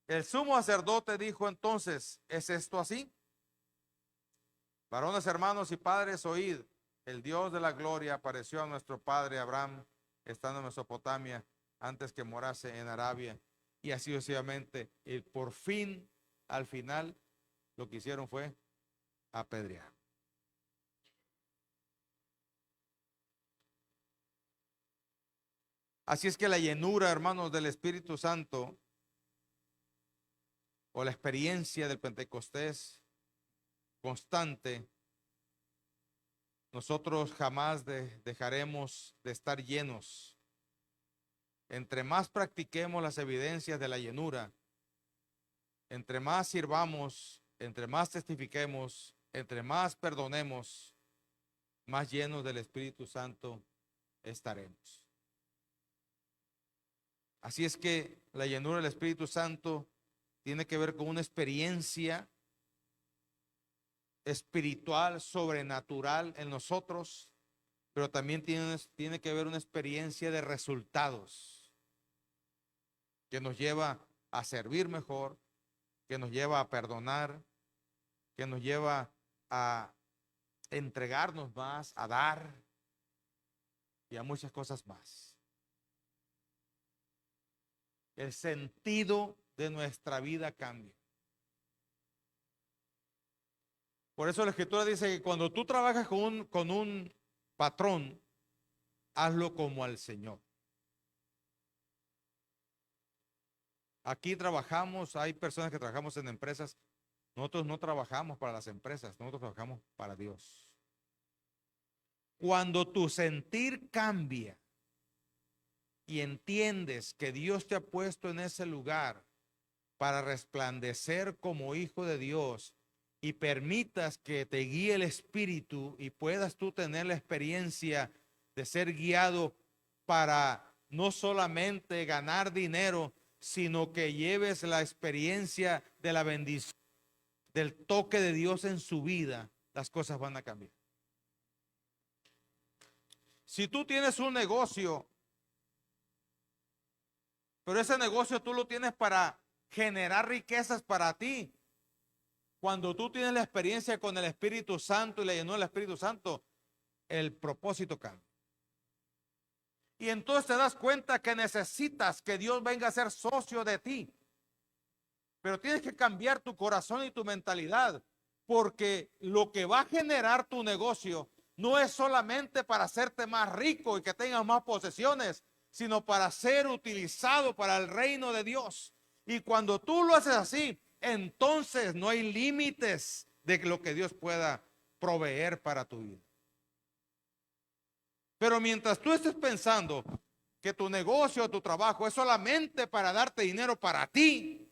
El sumo sacerdote dijo entonces: ¿es esto así? Varones, hermanos y padres, oíd. El Dios de la gloria apareció a nuestro padre Abraham, estando en Mesopotamia, antes que morase en Arabia, y así sucesivamente. Y por fin, al final, lo que hicieron fue apedrear. Así es que la llenura, hermanos, del Espíritu Santo, o la experiencia del Pentecostés constante, nosotros jamás dejaremos de estar llenos. Entre más practiquemos las evidencias de la llenura, entre más sirvamos, entre más testifiquemos, entre más perdonemos, más llenos del Espíritu Santo estaremos. Así es que la llenura del Espíritu Santo tiene que ver con una experiencia espiritual, sobrenatural en nosotros, pero también tiene que ver una experiencia de resultados que nos lleva a servir mejor, que nos lleva a perdonar, que nos lleva a entregarnos más, a dar y a muchas cosas más. El sentido de nuestra vida cambia. Por eso la Escritura dice que cuando tú trabajas con un patrón, hazlo como al Señor. Aquí trabajamos, hay personas que trabajamos en empresas. Nosotros no trabajamos para las empresas, nosotros trabajamos para Dios. Cuando tu sentir cambia y entiendes que Dios te ha puesto en ese lugar para resplandecer como hijo de Dios y permitas que te guíe el Espíritu y puedas tú tener la experiencia de ser guiado para no solamente ganar dinero, sino que lleves la experiencia de la bendición, del toque de Dios en su vida, las cosas van a cambiar. Si tú tienes un negocio, pero ese negocio tú lo tienes para generar riquezas para ti, cuando tú tienes la experiencia con el Espíritu Santo y le llenó el Espíritu Santo, el propósito cambia. Y entonces te das cuenta que necesitas que Dios venga a ser socio de ti. Pero tienes que cambiar tu corazón y tu mentalidad, porque lo que va a generar tu negocio no es solamente para hacerte más rico y que tengas más posesiones, sino para ser utilizado para el reino de Dios. Y cuando tú lo haces así, entonces no hay límites de lo que Dios pueda proveer para tu vida. Pero mientras tú estés pensando que tu negocio o tu trabajo es solamente para darte dinero para ti,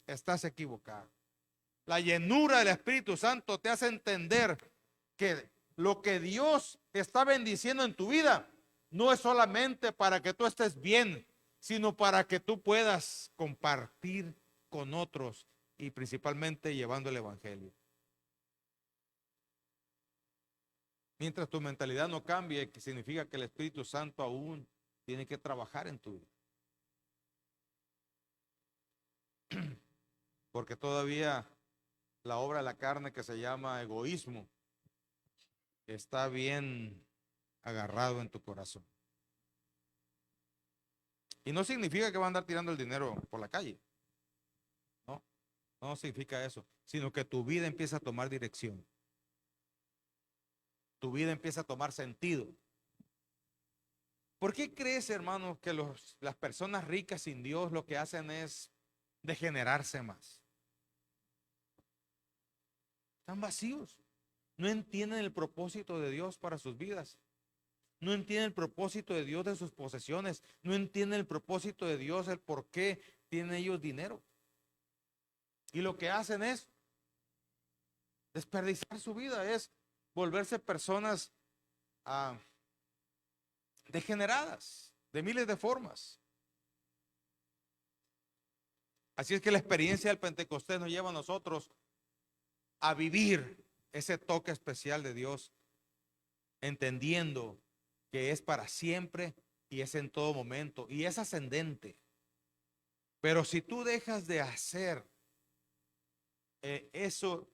estás equivocado. La llenura del Espíritu Santo te hace entender que lo que Dios está bendiciendo en tu vida no es solamente para que tú estés bien, sino para que tú puedas compartir con otros y principalmente llevando el Evangelio. Mientras tu mentalidad no cambie, que significa que el Espíritu Santo aún tiene que trabajar en tu vida. Porque todavía la obra de la carne que se llama egoísmo está bien agarrado en tu corazón. Y no significa que va a andar tirando el dinero por la calle. No, no significa eso, sino que tu vida empieza a tomar dirección. Tu vida empieza a tomar sentido. ¿Por qué crees, hermanos, que las personas ricas sin Dios lo que hacen es degenerarse más? Están vacíos. No entienden el propósito de Dios para sus vidas. No entienden el propósito de Dios de sus posesiones. No entienden el propósito de Dios, el por qué tienen ellos dinero. Y lo que hacen es desperdiciar su vida, es volverse personas degeneradas de miles de formas. Así es que la experiencia del Pentecostés nos lleva a nosotros a vivir ese toque especial de Dios, entendiendo que es para siempre y es en todo momento y es ascendente. Pero si tú dejas de hacer eso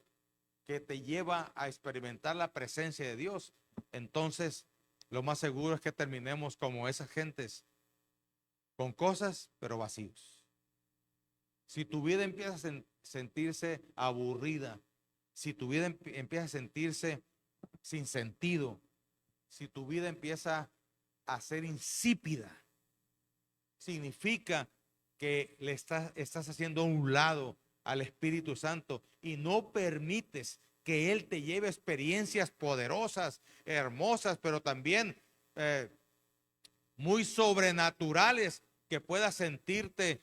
que te lleva a experimentar la presencia de Dios, entonces lo más seguro es que terminemos como esas gentes, con cosas pero vacíos. Si tu vida empieza a sentirse aburrida, si tu vida empieza a sentirse sin sentido, si tu vida empieza a ser insípida, significa que le estás haciendo a un lado al Espíritu Santo y no permites que Él te lleve experiencias poderosas, hermosas, pero también muy sobrenaturales, que puedas sentirte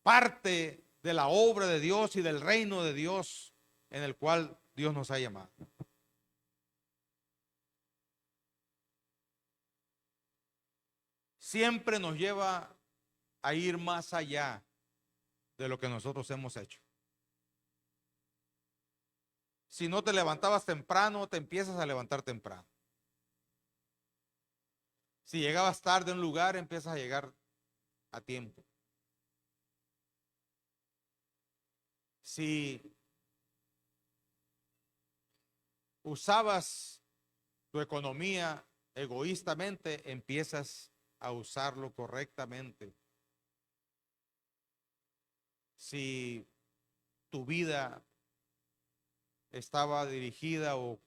parte de la obra de Dios y del reino de Dios en el cual Dios nos ha llamado. Siempre nos lleva a ir más allá de lo que nosotros hemos hecho. Si no te levantabas temprano, te empiezas a levantar temprano. Si llegabas tarde a un lugar, empiezas a llegar a tiempo. Si usabas tu economía egoístamente, empiezas a usarlo correctamente. si tu vida estaba dirigida o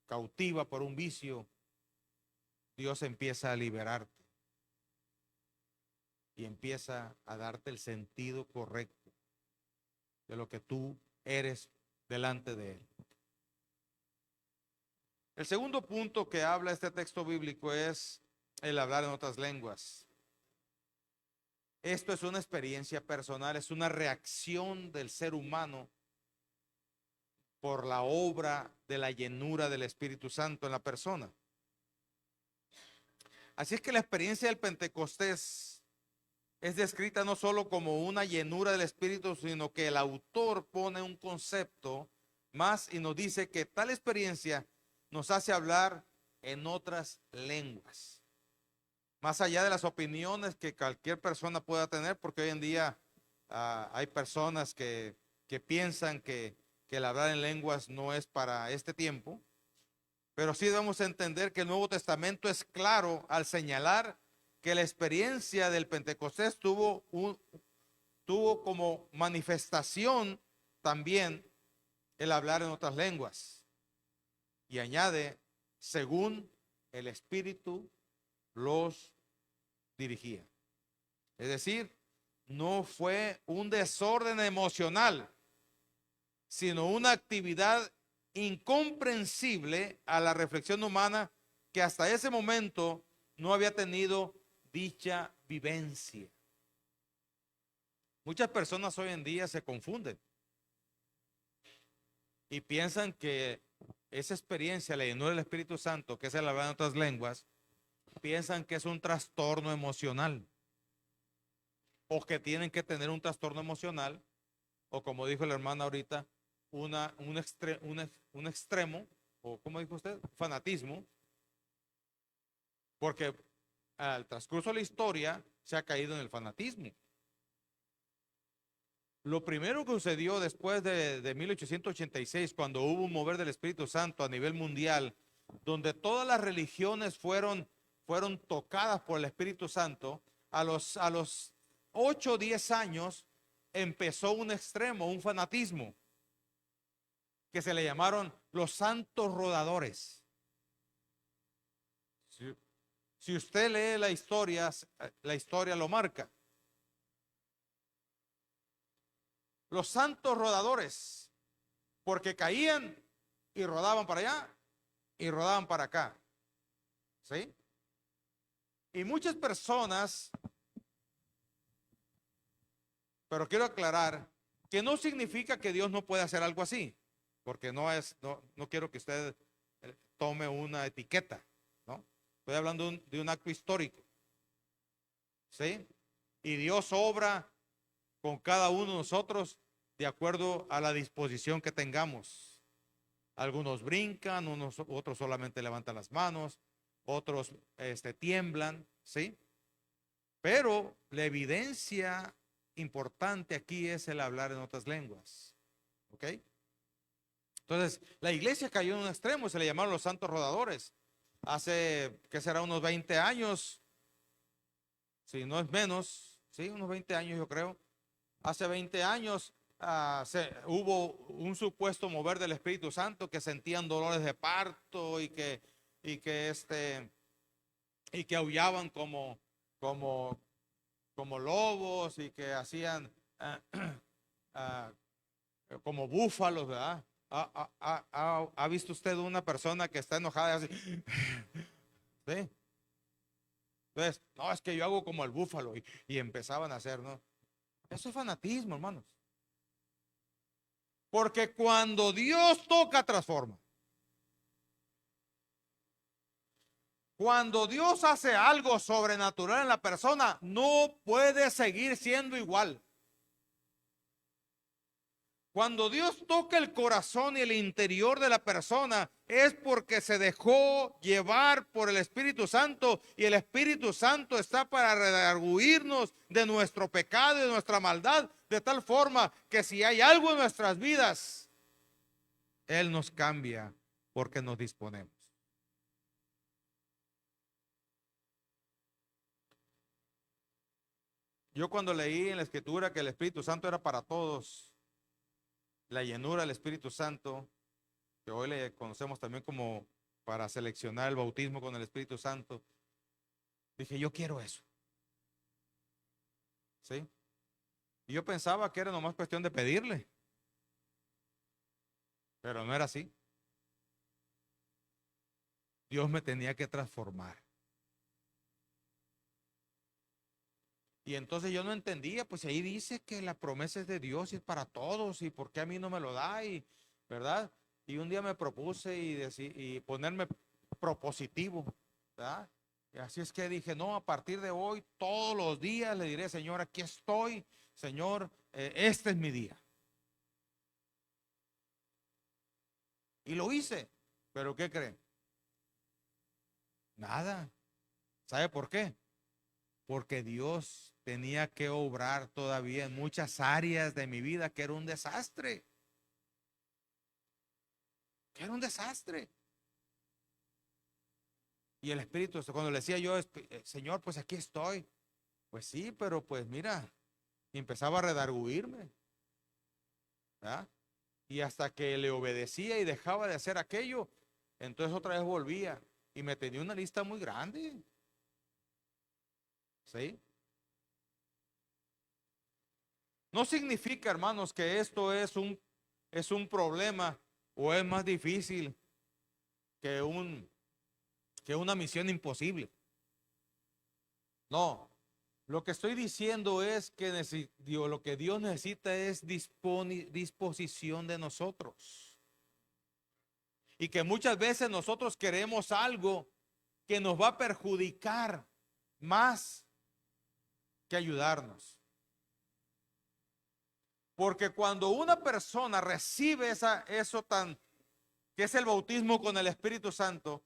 cautiva por un vicio, Dios empieza a liberarte y empieza a darte el sentido correcto de lo que tú eres delante de Él. El segundo punto que habla este texto bíblico es el hablar en otras lenguas. Esto es una experiencia personal, es una reacción del ser humano por la obra de la llenura del Espíritu Santo en la persona. Así es que la experiencia del Pentecostés es descrita no solo como una llenura del Espíritu, sino que el autor pone un concepto más y nos dice que tal experiencia nos hace hablar en otras lenguas. Más allá de las opiniones que cualquier persona pueda tener, porque hoy en día hay personas que piensan que el hablar en lenguas no es para este tiempo, pero sí debemos entender que el Nuevo Testamento es claro al señalar que la experiencia del Pentecostés tuvo como manifestación también el hablar en otras lenguas. Y añade, según el Espíritu los dirigía. Es decir, no fue un desorden emocional, sino una actividad incomprensible a la reflexión humana que hasta ese momento no había tenido dicha vivencia. Muchas personas hoy en día se confunden y piensan que esa experiencia, la llenura del Espíritu Santo, que es el hablar en otras lenguas, piensan que es un trastorno emocional o que tienen que tener un trastorno emocional o, como dijo la hermana ahorita, un extremo, o como dijo usted, fanatismo, porque al transcurso de la historia se ha caído en el fanatismo. Lo primero que sucedió después de 1886, cuando hubo un mover del Espíritu Santo a nivel mundial, donde todas las religiones fueron tocadas por el Espíritu Santo, a los 8 o 10 años empezó un extremo, un fanatismo, que se le llamaron los santos rodadores. Si usted lee la historia lo marca. Los santos rodadores, porque caían y rodaban para allá y rodaban para acá. ¿Sí? Y muchas personas, pero quiero aclarar que no significa que Dios no pueda hacer algo así, porque no quiero que usted tome una etiqueta, ¿no? Estoy hablando de un acto histórico. ¿Sí? Y Dios obra con cada uno de nosotros de acuerdo a la disposición que tengamos. Algunos brincan, otros solamente levantan las manos, otros tiemblan, ¿sí? Pero la evidencia importante aquí es el hablar en otras lenguas, ¿ok? Entonces, la iglesia cayó en un extremo, se le llamaron los santos rodadores. Hace, ¿qué será? Unos 20 años, si no es menos, sí, unos 20 años yo creo. Hace 20 años hubo un supuesto mover del Espíritu Santo, que sentían dolores de parto y que aullaban como lobos y que hacían como búfalos, ¿verdad? ¿Ha visto usted una persona que está enojada y así? ¿Sí? Entonces, no, es que yo hago como el búfalo y empezaban a hacer, ¿no? Eso es fanatismo, hermanos. Porque cuando Dios toca, transforma. Cuando Dios hace algo sobrenatural en la persona, no puede seguir siendo igual. Cuando Dios toca el corazón y el interior de la persona, es porque se dejó llevar por el Espíritu Santo, y el Espíritu Santo está para redarguirnos de nuestro pecado y de nuestra maldad, de tal forma que si hay algo en nuestras vidas, Él nos cambia porque nos disponemos. Yo cuando leí en la Escritura que el Espíritu Santo era para todos, la llenura del Espíritu Santo, que hoy le conocemos también como para seleccionar el bautismo con el Espíritu Santo, dije, yo quiero eso. ¿Sí? Y yo pensaba que era nomás cuestión de pedirle, pero no era así. Dios me tenía que transformar. Y entonces yo no entendía, pues ahí dice que la promesa es de Dios y es para todos, y por qué a mí no me lo da, y, ¿verdad? Y un día me propuse y ponerme propositivo, ¿verdad? Y así es que dije, no, a partir de hoy, todos los días le diré, Señor, aquí estoy, Señor, este es mi día. Y lo hice, pero ¿qué creen? Nada. ¿Sabe por qué? Porque Dios tenía que obrar todavía en muchas áreas de mi vida que era un desastre. Que era un desastre. Y el Espíritu, cuando le decía yo, Señor, pues aquí estoy. Pues sí, pero pues mira, y empezaba a redarguirme, ¿verdad? Y hasta que le obedecía y dejaba de hacer aquello, entonces otra vez volvía y me tenía una lista muy grande. ¿Sí? No significa, hermanos, que esto es un problema o es más difícil que que una misión imposible. No, lo que estoy diciendo es que lo que Dios necesita es disposición de nosotros. Y que muchas veces nosotros queremos algo que nos va a perjudicar más que ayudarnos. Porque cuando una persona recibe eso que es el bautismo con el Espíritu Santo,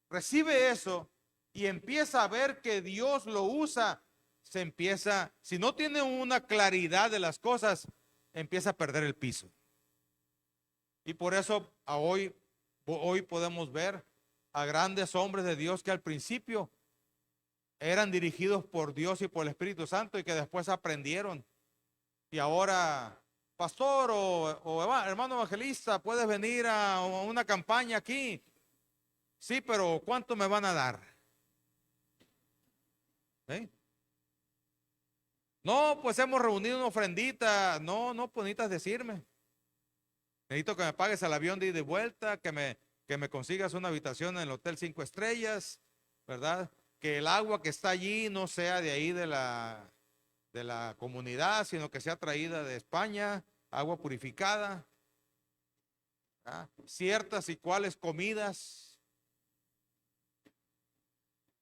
recibe eso y empieza a ver que Dios lo usa, si no tiene una claridad de las cosas, empieza a perder el piso. Y por eso hoy podemos ver a grandes hombres de Dios que al principio eran dirigidos por Dios y por el Espíritu Santo y que después aprendieron. Y ahora, pastor o hermano evangelista, puedes venir a una campaña aquí. Sí, pero ¿cuánto me van a dar? ¿Eh? No, pues hemos reunido una ofrendita. No, no, pues necesitas decirme. Necesito que me pagues el avión de ida y vuelta, que me consigas una habitación en el Hotel 5 Estrellas, ¿verdad? Que el agua que está allí no sea de ahí de la comunidad, sino que sea traída de España, agua purificada, ¿verdad? Ciertas y cuáles comidas,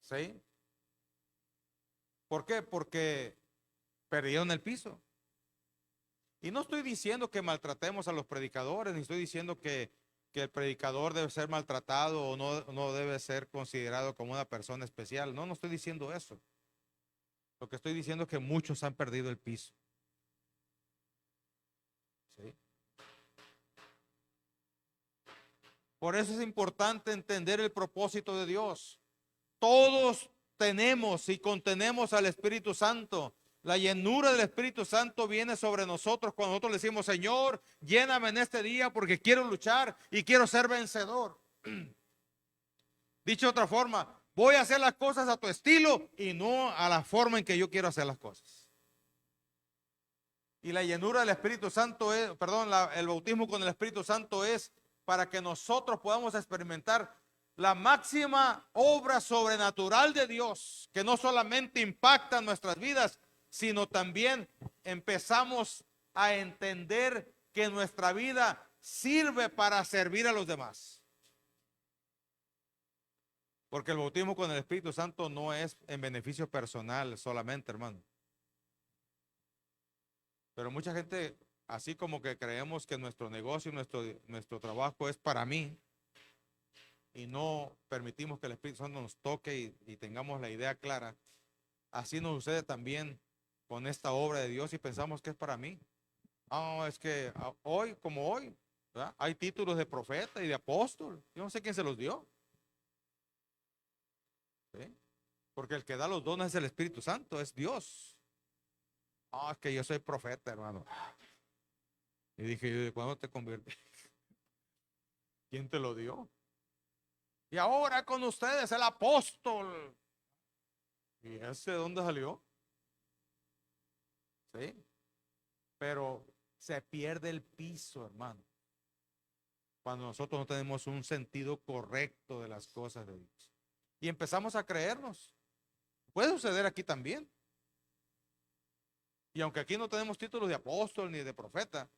¿sí? ¿Por qué? Porque perdieron el piso. Y no estoy diciendo que maltratemos a los predicadores, ni estoy diciendo que el predicador debe ser maltratado o no debe ser considerado como una persona especial. No, no estoy diciendo eso. Lo que estoy diciendo es que muchos han perdido el piso. ¿Sí? Por eso es importante entender el propósito de Dios. Todos tenemos y contenemos al Espíritu Santo. La llenura del Espíritu Santo viene sobre nosotros cuando nosotros le decimos, Señor, lléname en este día porque quiero luchar y quiero ser vencedor. Dicho de otra forma, voy a hacer las cosas a tu estilo y no a la forma en que yo quiero hacer las cosas. Y la llenura del Espíritu Santo el bautismo con el Espíritu Santo es para que nosotros podamos experimentar la máxima obra sobrenatural de Dios, que no solamente impacta nuestras vidas, sino también empezamos a entender que nuestra vida sirve para servir a los demás. Porque el bautismo con el Espíritu Santo no es en beneficio personal solamente, hermano. Pero mucha gente, así como que creemos que nuestro negocio y nuestro trabajo es para mí, y no permitimos que el Espíritu Santo nos toque y tengamos la idea clara, así nos sucede también con esta obra de Dios y pensamos que es para mí. No, es que hoy, como hoy, ¿verdad? Hay títulos de profeta y de apóstol. Yo no sé quién se los dio. ¿Sí? Porque el que da los dones es el Espíritu Santo, es Dios. No, es que yo soy profeta, hermano. Y dije, ¿de cuándo te conviertes? ¿Quién te lo dio? Y ahora con ustedes el apóstol. ¿Y ese de dónde salió? Sí. Pero se pierde el piso, hermano, cuando nosotros no tenemos un sentido correcto de las cosas de Dios. Y empezamos a creernos. Puede suceder aquí también. Y aunque aquí no tenemos títulos de apóstol ni de profeta,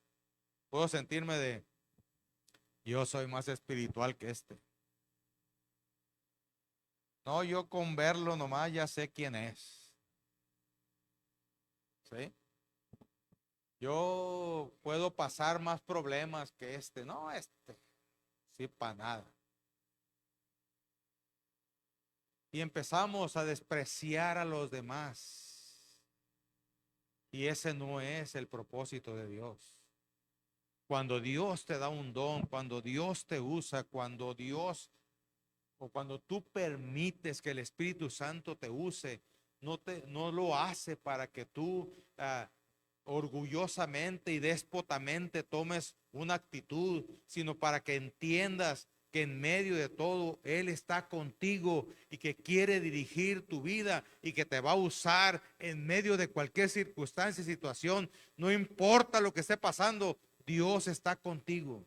puedo sentirme de, yo soy más espiritual que este. No, yo con verlo nomás ya sé quién es. ¿Sí? Yo puedo pasar más problemas que este. No, este. Sí, para nada. Y empezamos a despreciar a los demás. Y ese no es el propósito de Dios. Cuando Dios te da un don, cuando Dios te usa, cuando Dios o cuando tú permites que el Espíritu Santo te use, no lo hace para que tú orgullosamente y déspotamente tomes una actitud, sino para que entiendas que en medio de todo Él está contigo y que quiere dirigir tu vida y que te va a usar en medio de cualquier circunstancia y situación. No importa lo que esté pasando, Dios está contigo.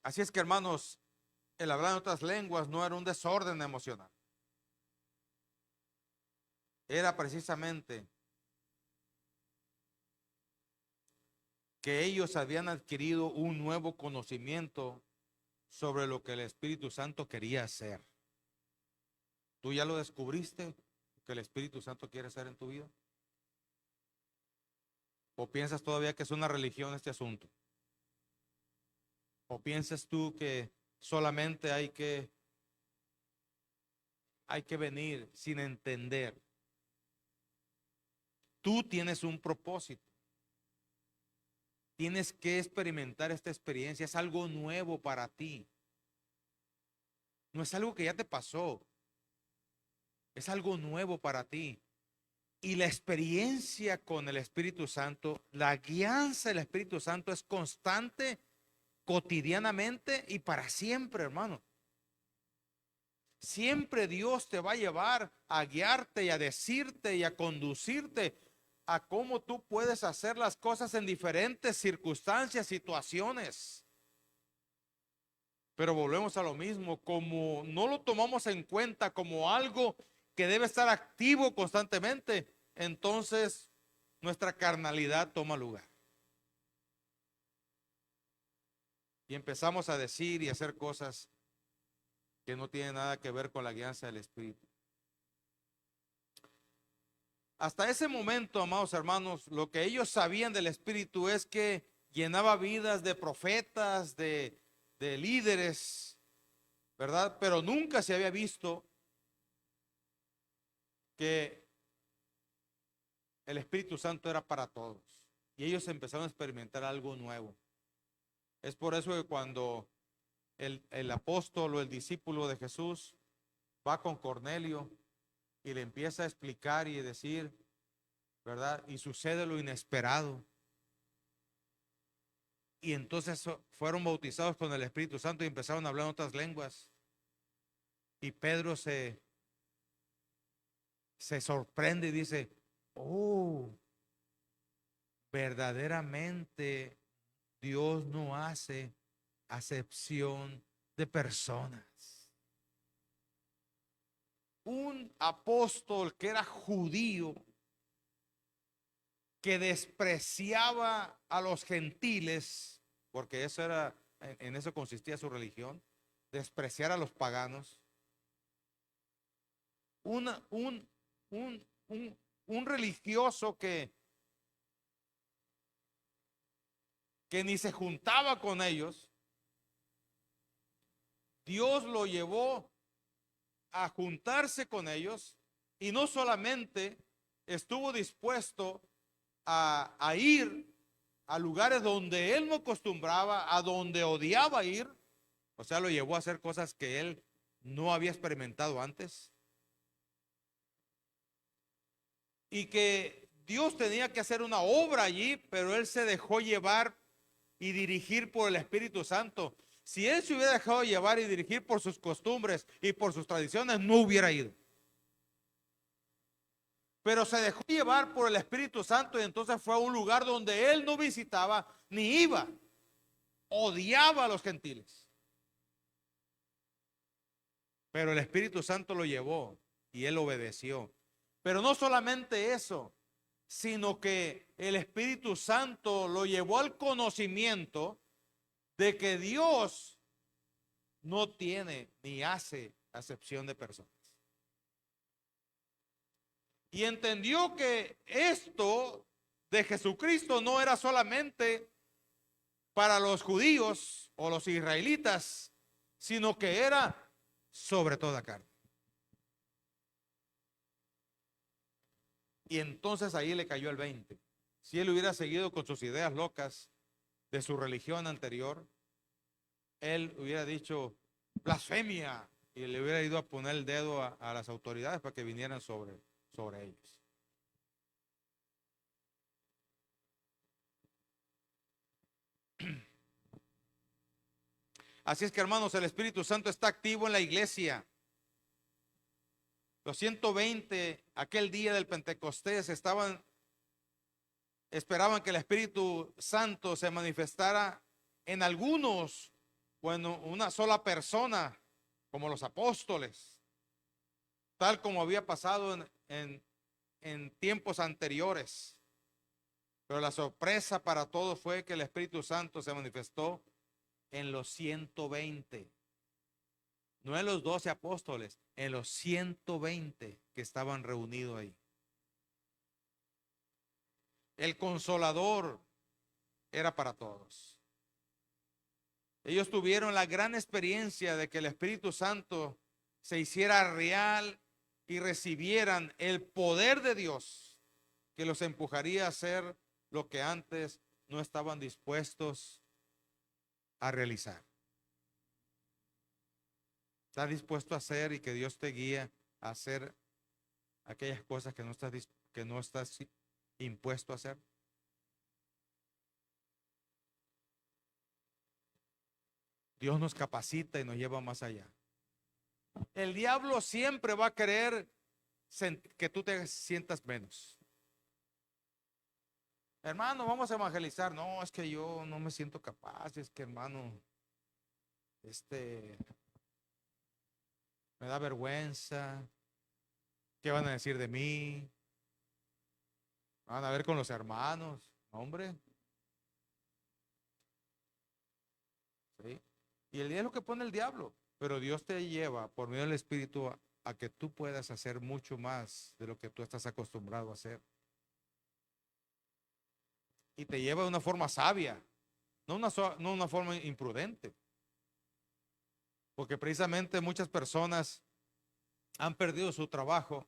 Así es que, hermanos, el hablar en otras lenguas no era un desorden emocional. Era precisamente que ellos habían adquirido un nuevo conocimiento sobre lo que el Espíritu Santo quería hacer. ¿Tú ya lo descubriste que el Espíritu Santo quiere hacer en tu vida? ¿O piensas todavía que es una religión este asunto? ¿O piensas tú que solamente hay que venir sin entender? Tú tienes un propósito. Tienes que experimentar esta experiencia. Es algo nuevo para ti. No es algo que ya te pasó. Es algo nuevo para ti. Y la experiencia con el Espíritu Santo, la guianza del Espíritu Santo es constante, cotidianamente y para siempre, hermano. Siempre Dios te va a llevar a guiarte y a decirte y a conducirte a cómo tú puedes hacer las cosas en diferentes circunstancias, situaciones. Pero volvemos a lo mismo, como no lo tomamos en cuenta como algo que debe estar activo constantemente, entonces nuestra carnalidad toma lugar. Y empezamos a decir y hacer cosas que no tienen nada que ver con la guianza del Espíritu. Hasta ese momento, amados hermanos, lo que ellos sabían del Espíritu es que llenaba vidas de profetas, de líderes, ¿verdad? Pero nunca se había visto que el Espíritu Santo era para todos. Y ellos empezaron a experimentar algo nuevo. Es por eso que cuando el apóstol o el discípulo de Jesús va con Cornelio y le empieza a explicar y decir, ¿verdad? Y sucede lo inesperado. Y entonces fueron bautizados con el Espíritu Santo y empezaron a hablar en otras lenguas. Y Pedro se sorprende y dice, oh, verdaderamente Dios no hace acepción de personas. Un apóstol que era judío, que despreciaba a los gentiles, porque eso era, en eso consistía su religión, despreciar a los paganos. Un, un religioso que ni se juntaba con ellos, Dios lo llevó a juntarse con ellos y no solamente estuvo dispuesto a ir a lugares donde él no acostumbraba, a donde odiaba ir. O sea, lo llevó a hacer cosas que él no había experimentado antes. Y que Dios tenía que hacer una obra allí, pero él se dejó llevar y dirigir por el Espíritu Santo. Si él se hubiera dejado llevar y dirigir por sus costumbres y por sus tradiciones, no hubiera ido. Pero se dejó llevar por el Espíritu Santo y entonces fue a un lugar donde él no visitaba ni iba. Odiaba a los gentiles. Pero el Espíritu Santo lo llevó y él obedeció. Pero no solamente eso, sino que el Espíritu Santo lo llevó al conocimiento de que Dios no tiene ni hace acepción de personas. Y entendió que esto de Jesucristo no era solamente para los judíos o los israelitas, sino que era sobre toda carne. Y entonces ahí le cayó el 20. Si él hubiera seguido con sus ideas locas de su religión anterior, él hubiera dicho blasfemia y le hubiera ido a poner el dedo a las autoridades para que vinieran sobre ellos. Así es que, hermanos, el Espíritu Santo está activo en la iglesia. Los 120, aquel día del Pentecostés, esperaban que el Espíritu Santo se manifestara en algunos, bueno, una sola persona, como los apóstoles, tal como había pasado en tiempos anteriores. Pero la sorpresa para todos fue que el Espíritu Santo se manifestó en los 120. No en los 12 apóstoles, en los 120 que estaban reunidos ahí. El Consolador era para todos. Ellos tuvieron la gran experiencia de que el Espíritu Santo se hiciera real y recibieran el poder de Dios que los empujaría a hacer lo que antes no estaban dispuestos a realizar. ¿Estás dispuesto a hacer y que Dios te guíe a hacer aquellas cosas que no estás impuesto a hacer? Dios nos capacita y nos lleva más allá. El diablo siempre va a querer que tú te sientas menos. Hermano, vamos a evangelizar. No, es que yo no me siento capaz. Es que, hermano, me da vergüenza. ¿Qué van a decir de mí? Van a ver con los hermanos. Hombre. ¿Sí? Y el día es lo que pone el diablo. Pero Dios te lleva por medio del Espíritu a que tú puedas hacer mucho más de lo que tú estás acostumbrado a hacer. Y te lleva de una forma sabia, no una forma imprudente. Porque precisamente muchas personas han perdido su trabajo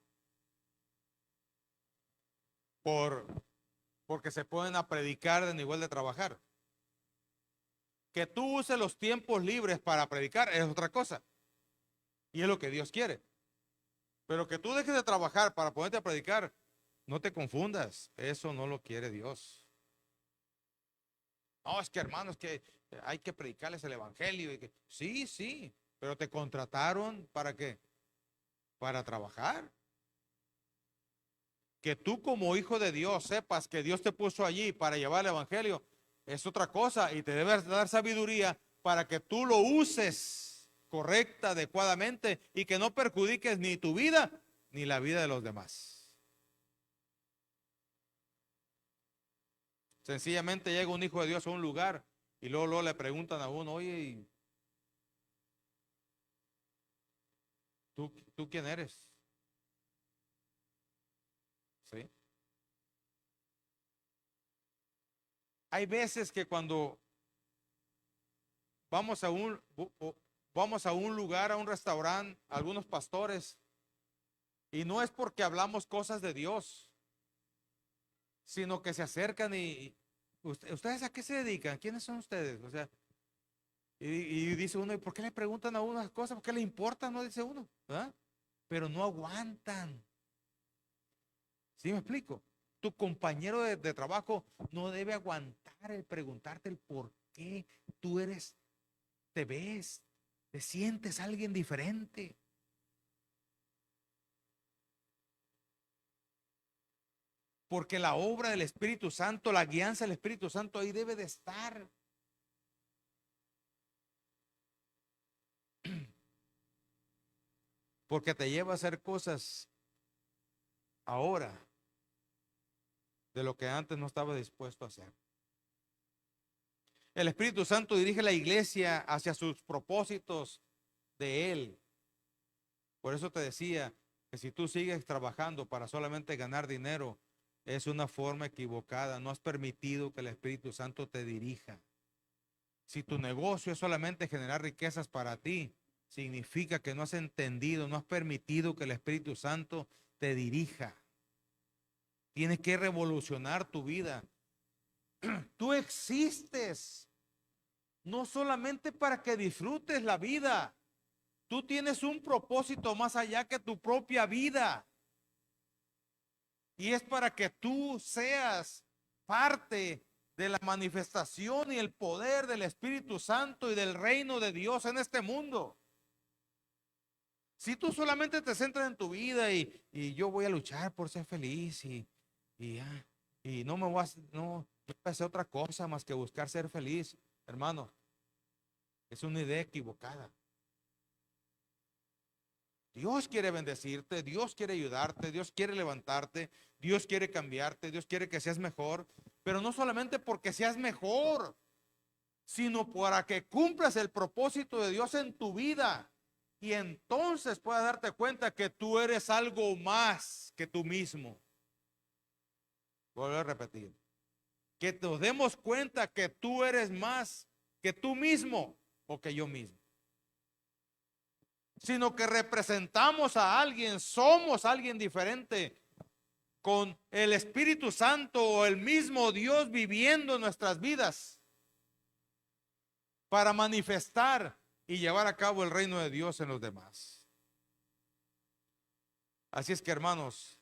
porque se ponen a predicar de nivel de trabajar. Que tú uses los tiempos libres para predicar es otra cosa. Y es lo que Dios quiere. Pero que tú dejes de trabajar para ponerte a predicar, no te confundas. Eso no lo quiere Dios. No, es que hermanos, que hay que predicarles el evangelio. Sí, sí, pero te contrataron ¿para qué? Para trabajar. Que tú como hijo de Dios sepas que Dios te puso allí para llevar el evangelio es otra cosa y te debe dar sabiduría para que tú lo uses correcta, adecuadamente y que no perjudiques ni tu vida ni la vida de los demás. Sencillamente llega un hijo de Dios a un lugar y luego le preguntan a uno, oye, ¿tú quién eres? ¿Sí? Hay veces que cuando vamos a un lugar, a un restaurante, algunos pastores, y no es porque hablamos cosas de Dios, sino que se acercan y ¿ustedes a qué se dedican? ¿Quiénes son ustedes? O sea, y dice uno, ¿y por qué le preguntan a uno las cosas? ¿Por qué le importa? No dice uno, ¿verdad? Pero no aguantan. ¿Sí me explico? Tu compañero de trabajo no debe aguantar el preguntarte el por qué tú eres, te ves, te sientes alguien diferente. Porque la obra del Espíritu Santo, la guianza del Espíritu Santo ahí debe de estar. Porque te lleva a hacer cosas ahora de lo que antes no estaba dispuesto a hacer. El Espíritu Santo dirige la iglesia hacia sus propósitos de Él. Por eso te decía que si tú sigues trabajando para solamente ganar dinero, es una forma equivocada. No has permitido que el Espíritu Santo te dirija. Si tu negocio es solamente generar riquezas para ti, significa que no has entendido, no has permitido que el Espíritu Santo te dirija. Tienes que revolucionar tu vida. Tú existes no solamente para que disfrutes la vida. Tú tienes un propósito más allá que tu propia vida. Y es para que tú seas parte de la manifestación y el poder del Espíritu Santo y del reino de Dios en este mundo. Si tú solamente te centras en tu vida y yo voy a luchar por ser feliz y no me voy a, no voy a hacer otra cosa más que buscar ser feliz, hermano, es una idea equivocada. Dios quiere bendecirte, Dios quiere ayudarte, Dios quiere levantarte, Dios quiere cambiarte, Dios quiere que seas mejor, pero no solamente porque seas mejor, sino para que cumplas el propósito de Dios en tu vida y entonces puedas darte cuenta que tú eres algo más que tú mismo. Vuelvo a repetir, que nos demos cuenta que tú eres más que tú mismo o que yo mismo, sino que representamos a alguien, somos alguien diferente, con el Espíritu Santo o el mismo Dios viviendo en nuestras vidas para manifestar y llevar a cabo el reino de Dios en los demás. Así es que, hermanos,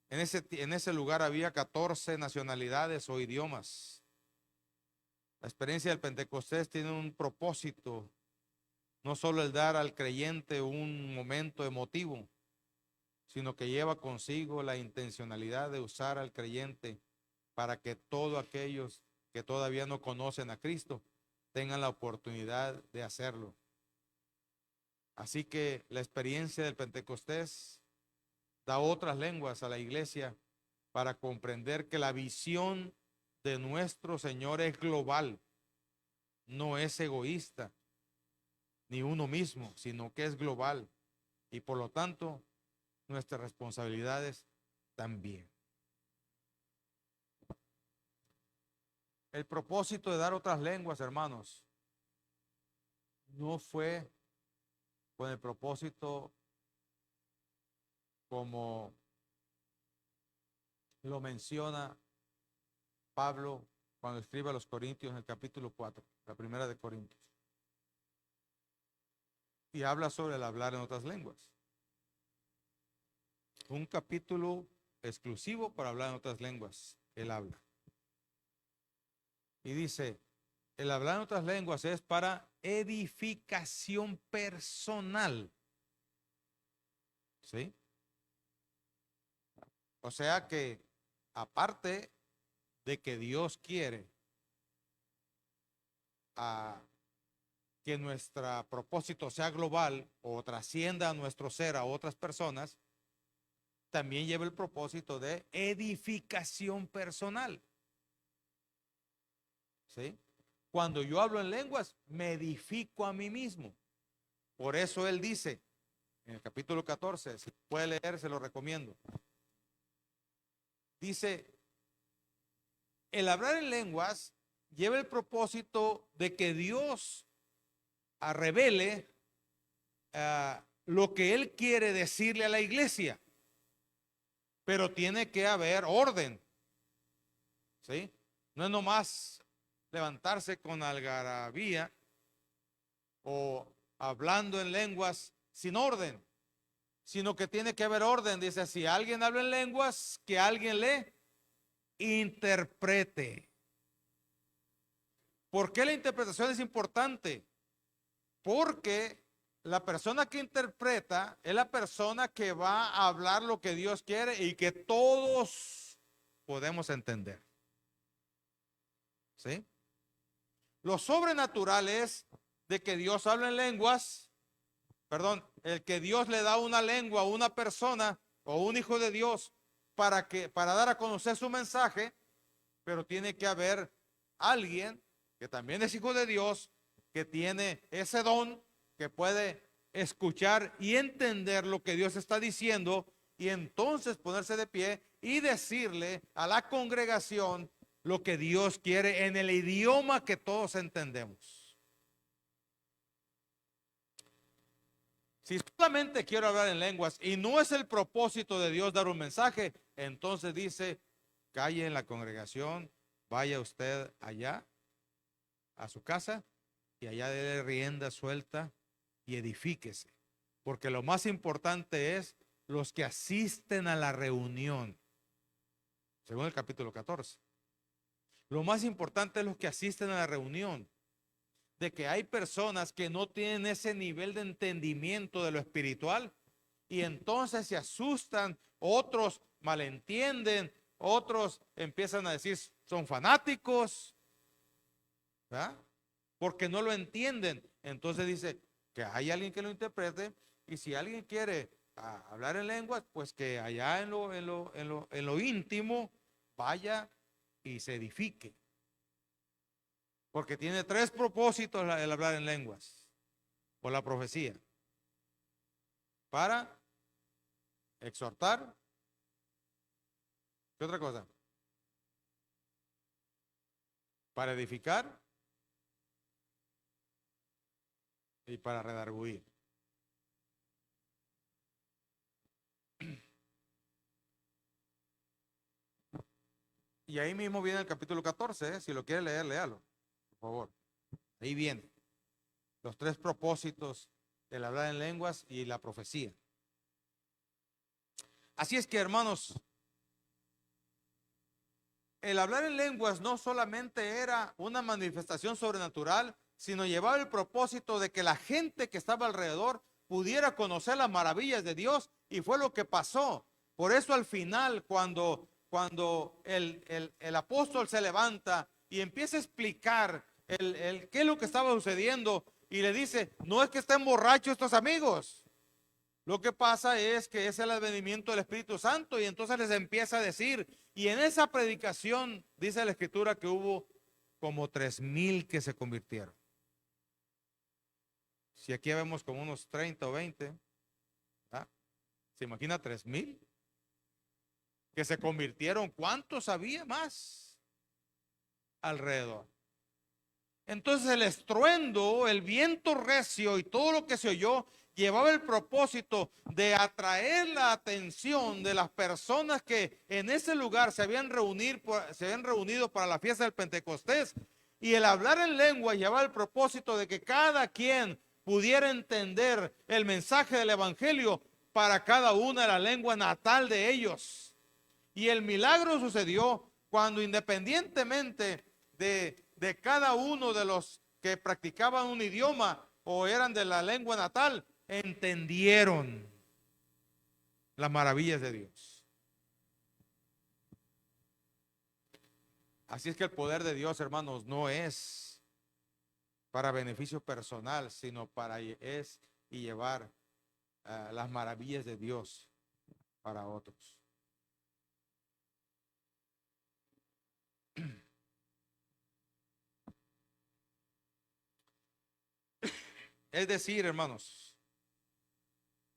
en ese lugar había 14 nacionalidades o idiomas. La experiencia del Pentecostés tiene un propósito, no solo el dar al creyente un momento emotivo, sino que lleva consigo la intencionalidad de usar al creyente para que todos aquellos que todavía no conocen a Cristo tengan la oportunidad de hacerlo. Así que la experiencia del Pentecostés da otras lenguas a la iglesia para comprender que la visión de nuestro Señor es global, no es egoísta, ni uno mismo, sino que es global. Y por lo tanto, nuestras responsabilidades también. El propósito de dar otras lenguas, hermanos, no fue con el propósito como lo menciona Pablo cuando escribe a los Corintios en el capítulo 4, la primera de Corintios. Y habla sobre el hablar en otras lenguas. Un capítulo exclusivo para hablar en otras lenguas. Él habla. Y dice, el hablar en otras lenguas es para edificación personal. ¿Sí? O sea que aparte de que Dios quiere que nuestro propósito sea global o trascienda a nuestro ser a otras personas, también lleva el propósito de edificación personal. ¿Sí? Cuando yo hablo en lenguas, me edifico a mí mismo. Por eso él dice, en el capítulo 14, si puede leer, se lo recomiendo. Dice, el hablar en lenguas lleva el propósito de que Dios revele lo que Él quiere decirle a la iglesia. Pero tiene que haber orden. ¿sí? No es nomás levantarse con algarabía o hablando en lenguas sin orden, sino que tiene que haber orden. Dice, si alguien habla en lenguas, que alguien le interprete. ¿Por qué la interpretación es importante? Porque la persona que interpreta es la persona que va a hablar lo que Dios quiere y que todos podemos entender. ¿Sí? Lo sobrenatural es de que Dios habla en lenguas, perdón, el que Dios le da una lengua a una persona o un hijo de Dios para dar a conocer su mensaje, pero tiene que haber alguien que también es hijo de Dios, que tiene ese don, que puede escuchar y entender lo que Dios está diciendo y entonces ponerse de pie y decirle a la congregación lo que Dios quiere en el idioma que todos entendemos. Si solamente quiero hablar en lenguas y no es el propósito de Dios dar un mensaje, entonces dice, calle en la congregación, vaya usted allá a su casa y allá déle rienda suelta y edifíquese. Porque lo más importante es los que asisten a la reunión, según el capítulo 14. Lo más importante es los que asisten a la reunión. De que hay personas que no tienen ese nivel de entendimiento de lo espiritual y entonces se asustan, otros malentienden, otros empiezan a decir son fanáticos, ¿verdad? Porque no lo entienden. Entonces dice que hay alguien que lo interprete y si alguien quiere hablar en lenguas, pues que allá en lo íntimo vaya y se edifique. Porque tiene tres propósitos el hablar en lenguas o la profecía. Para exhortar. ¿Qué otra cosa? Para edificar y para redarguir. Y ahí mismo viene el capítulo 14, si lo quiere leer, léalo, por favor. Ahí viene los tres propósitos del hablar en lenguas y la profecía. Así es que, hermanos, el hablar en lenguas no solamente era una manifestación sobrenatural, sino llevaba el propósito de que la gente que estaba alrededor pudiera conocer las maravillas de Dios, y fue lo que pasó. Por eso al final, cuando el apóstol se levanta y empieza a explicar qué es lo que estaba sucediendo, y le dice, no es que estén borrachos estos amigos. Lo que pasa es que es el advenimiento del Espíritu Santo y entonces les empieza a decir, y en esa predicación dice la Escritura que hubo como 3,000 que se convirtieron. Si aquí vemos como unos 30 o 20, ¿verdad? ¿Se imagina 3,000 que se convirtieron? ¿Cuántos había más alrededor? Entonces el estruendo, el viento recio y todo lo que se oyó llevaba el propósito de atraer la atención de las personas que en ese lugar se habían reunido para la fiesta del Pentecostés. Y el hablar en lengua llevaba el propósito de que cada quien pudiera entender el mensaje del evangelio para cada una de la lengua natal de ellos. Y el milagro sucedió cuando, independientemente de cada uno de los que practicaban un idioma o eran de la lengua natal, entendieron las maravillas de Dios. Así es que el poder de Dios, hermanos, no es para beneficio personal, sino para llevar las maravillas de Dios para otros. Es decir, hermanos,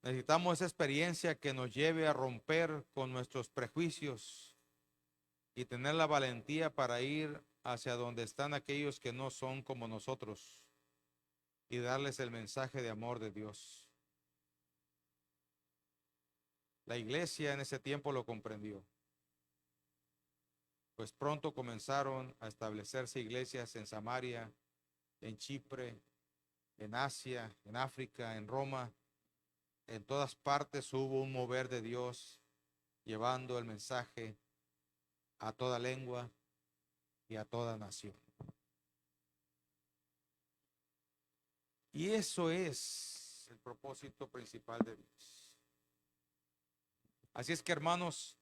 necesitamos esa experiencia que nos lleve a romper con nuestros prejuicios y tener la valentía para ir hacia donde están aquellos que no son como nosotros y darles el mensaje de amor de Dios. La iglesia en ese tiempo lo comprendió. pues pronto comenzaron a establecerse iglesias en Samaria, en Chipre, en Asia, en África, en Roma. En todas partes hubo un mover de Dios llevando el mensaje a toda lengua y a toda nación. Y eso es el propósito principal de Dios. Así es que, hermanos,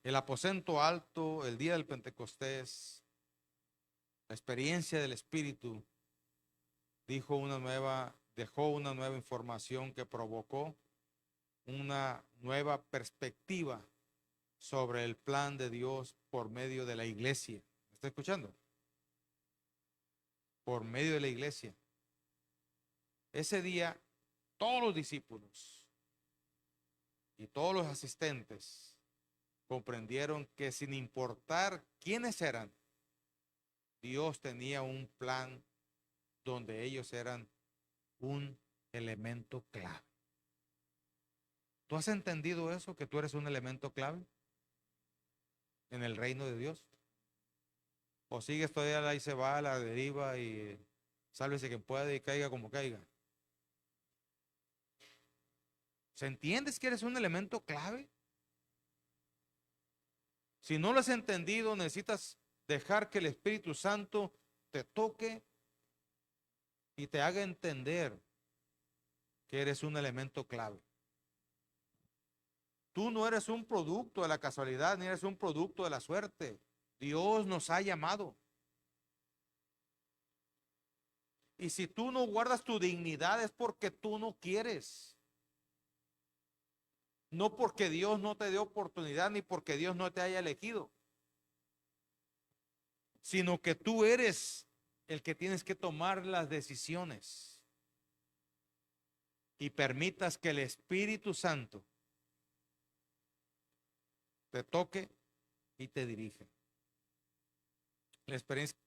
el aposento alto, el día del Pentecostés, la experiencia del Espíritu, dejó una nueva información que provocó una nueva perspectiva sobre el plan de Dios por medio de la iglesia. ¿Me está escuchando? Por medio de la iglesia. Ese día, todos los discípulos y todos los asistentes comprendieron que sin importar quiénes eran, Dios tenía un plan donde ellos eran un elemento clave. ¿Tú has entendido eso? Que tú eres un elemento clave en el reino de Dios. ¿O sigues todavía ahí se va a la deriva y sálvese quien pueda y caiga como caiga? ¿Se entiendes que eres un elemento clave? Si no lo has entendido, necesitas dejar que el Espíritu Santo te toque y te haga entender que eres un elemento clave. Tú no eres un producto de la casualidad, ni eres un producto de la suerte. Dios nos ha llamado. Y si tú no guardas tu dignidad es porque tú no quieres. No porque Dios no te dé oportunidad, ni porque Dios no te haya elegido. Sino que tú eres el que tienes que tomar las decisiones. Y permitas que el Espíritu Santo te toque y te dirige. La experiencia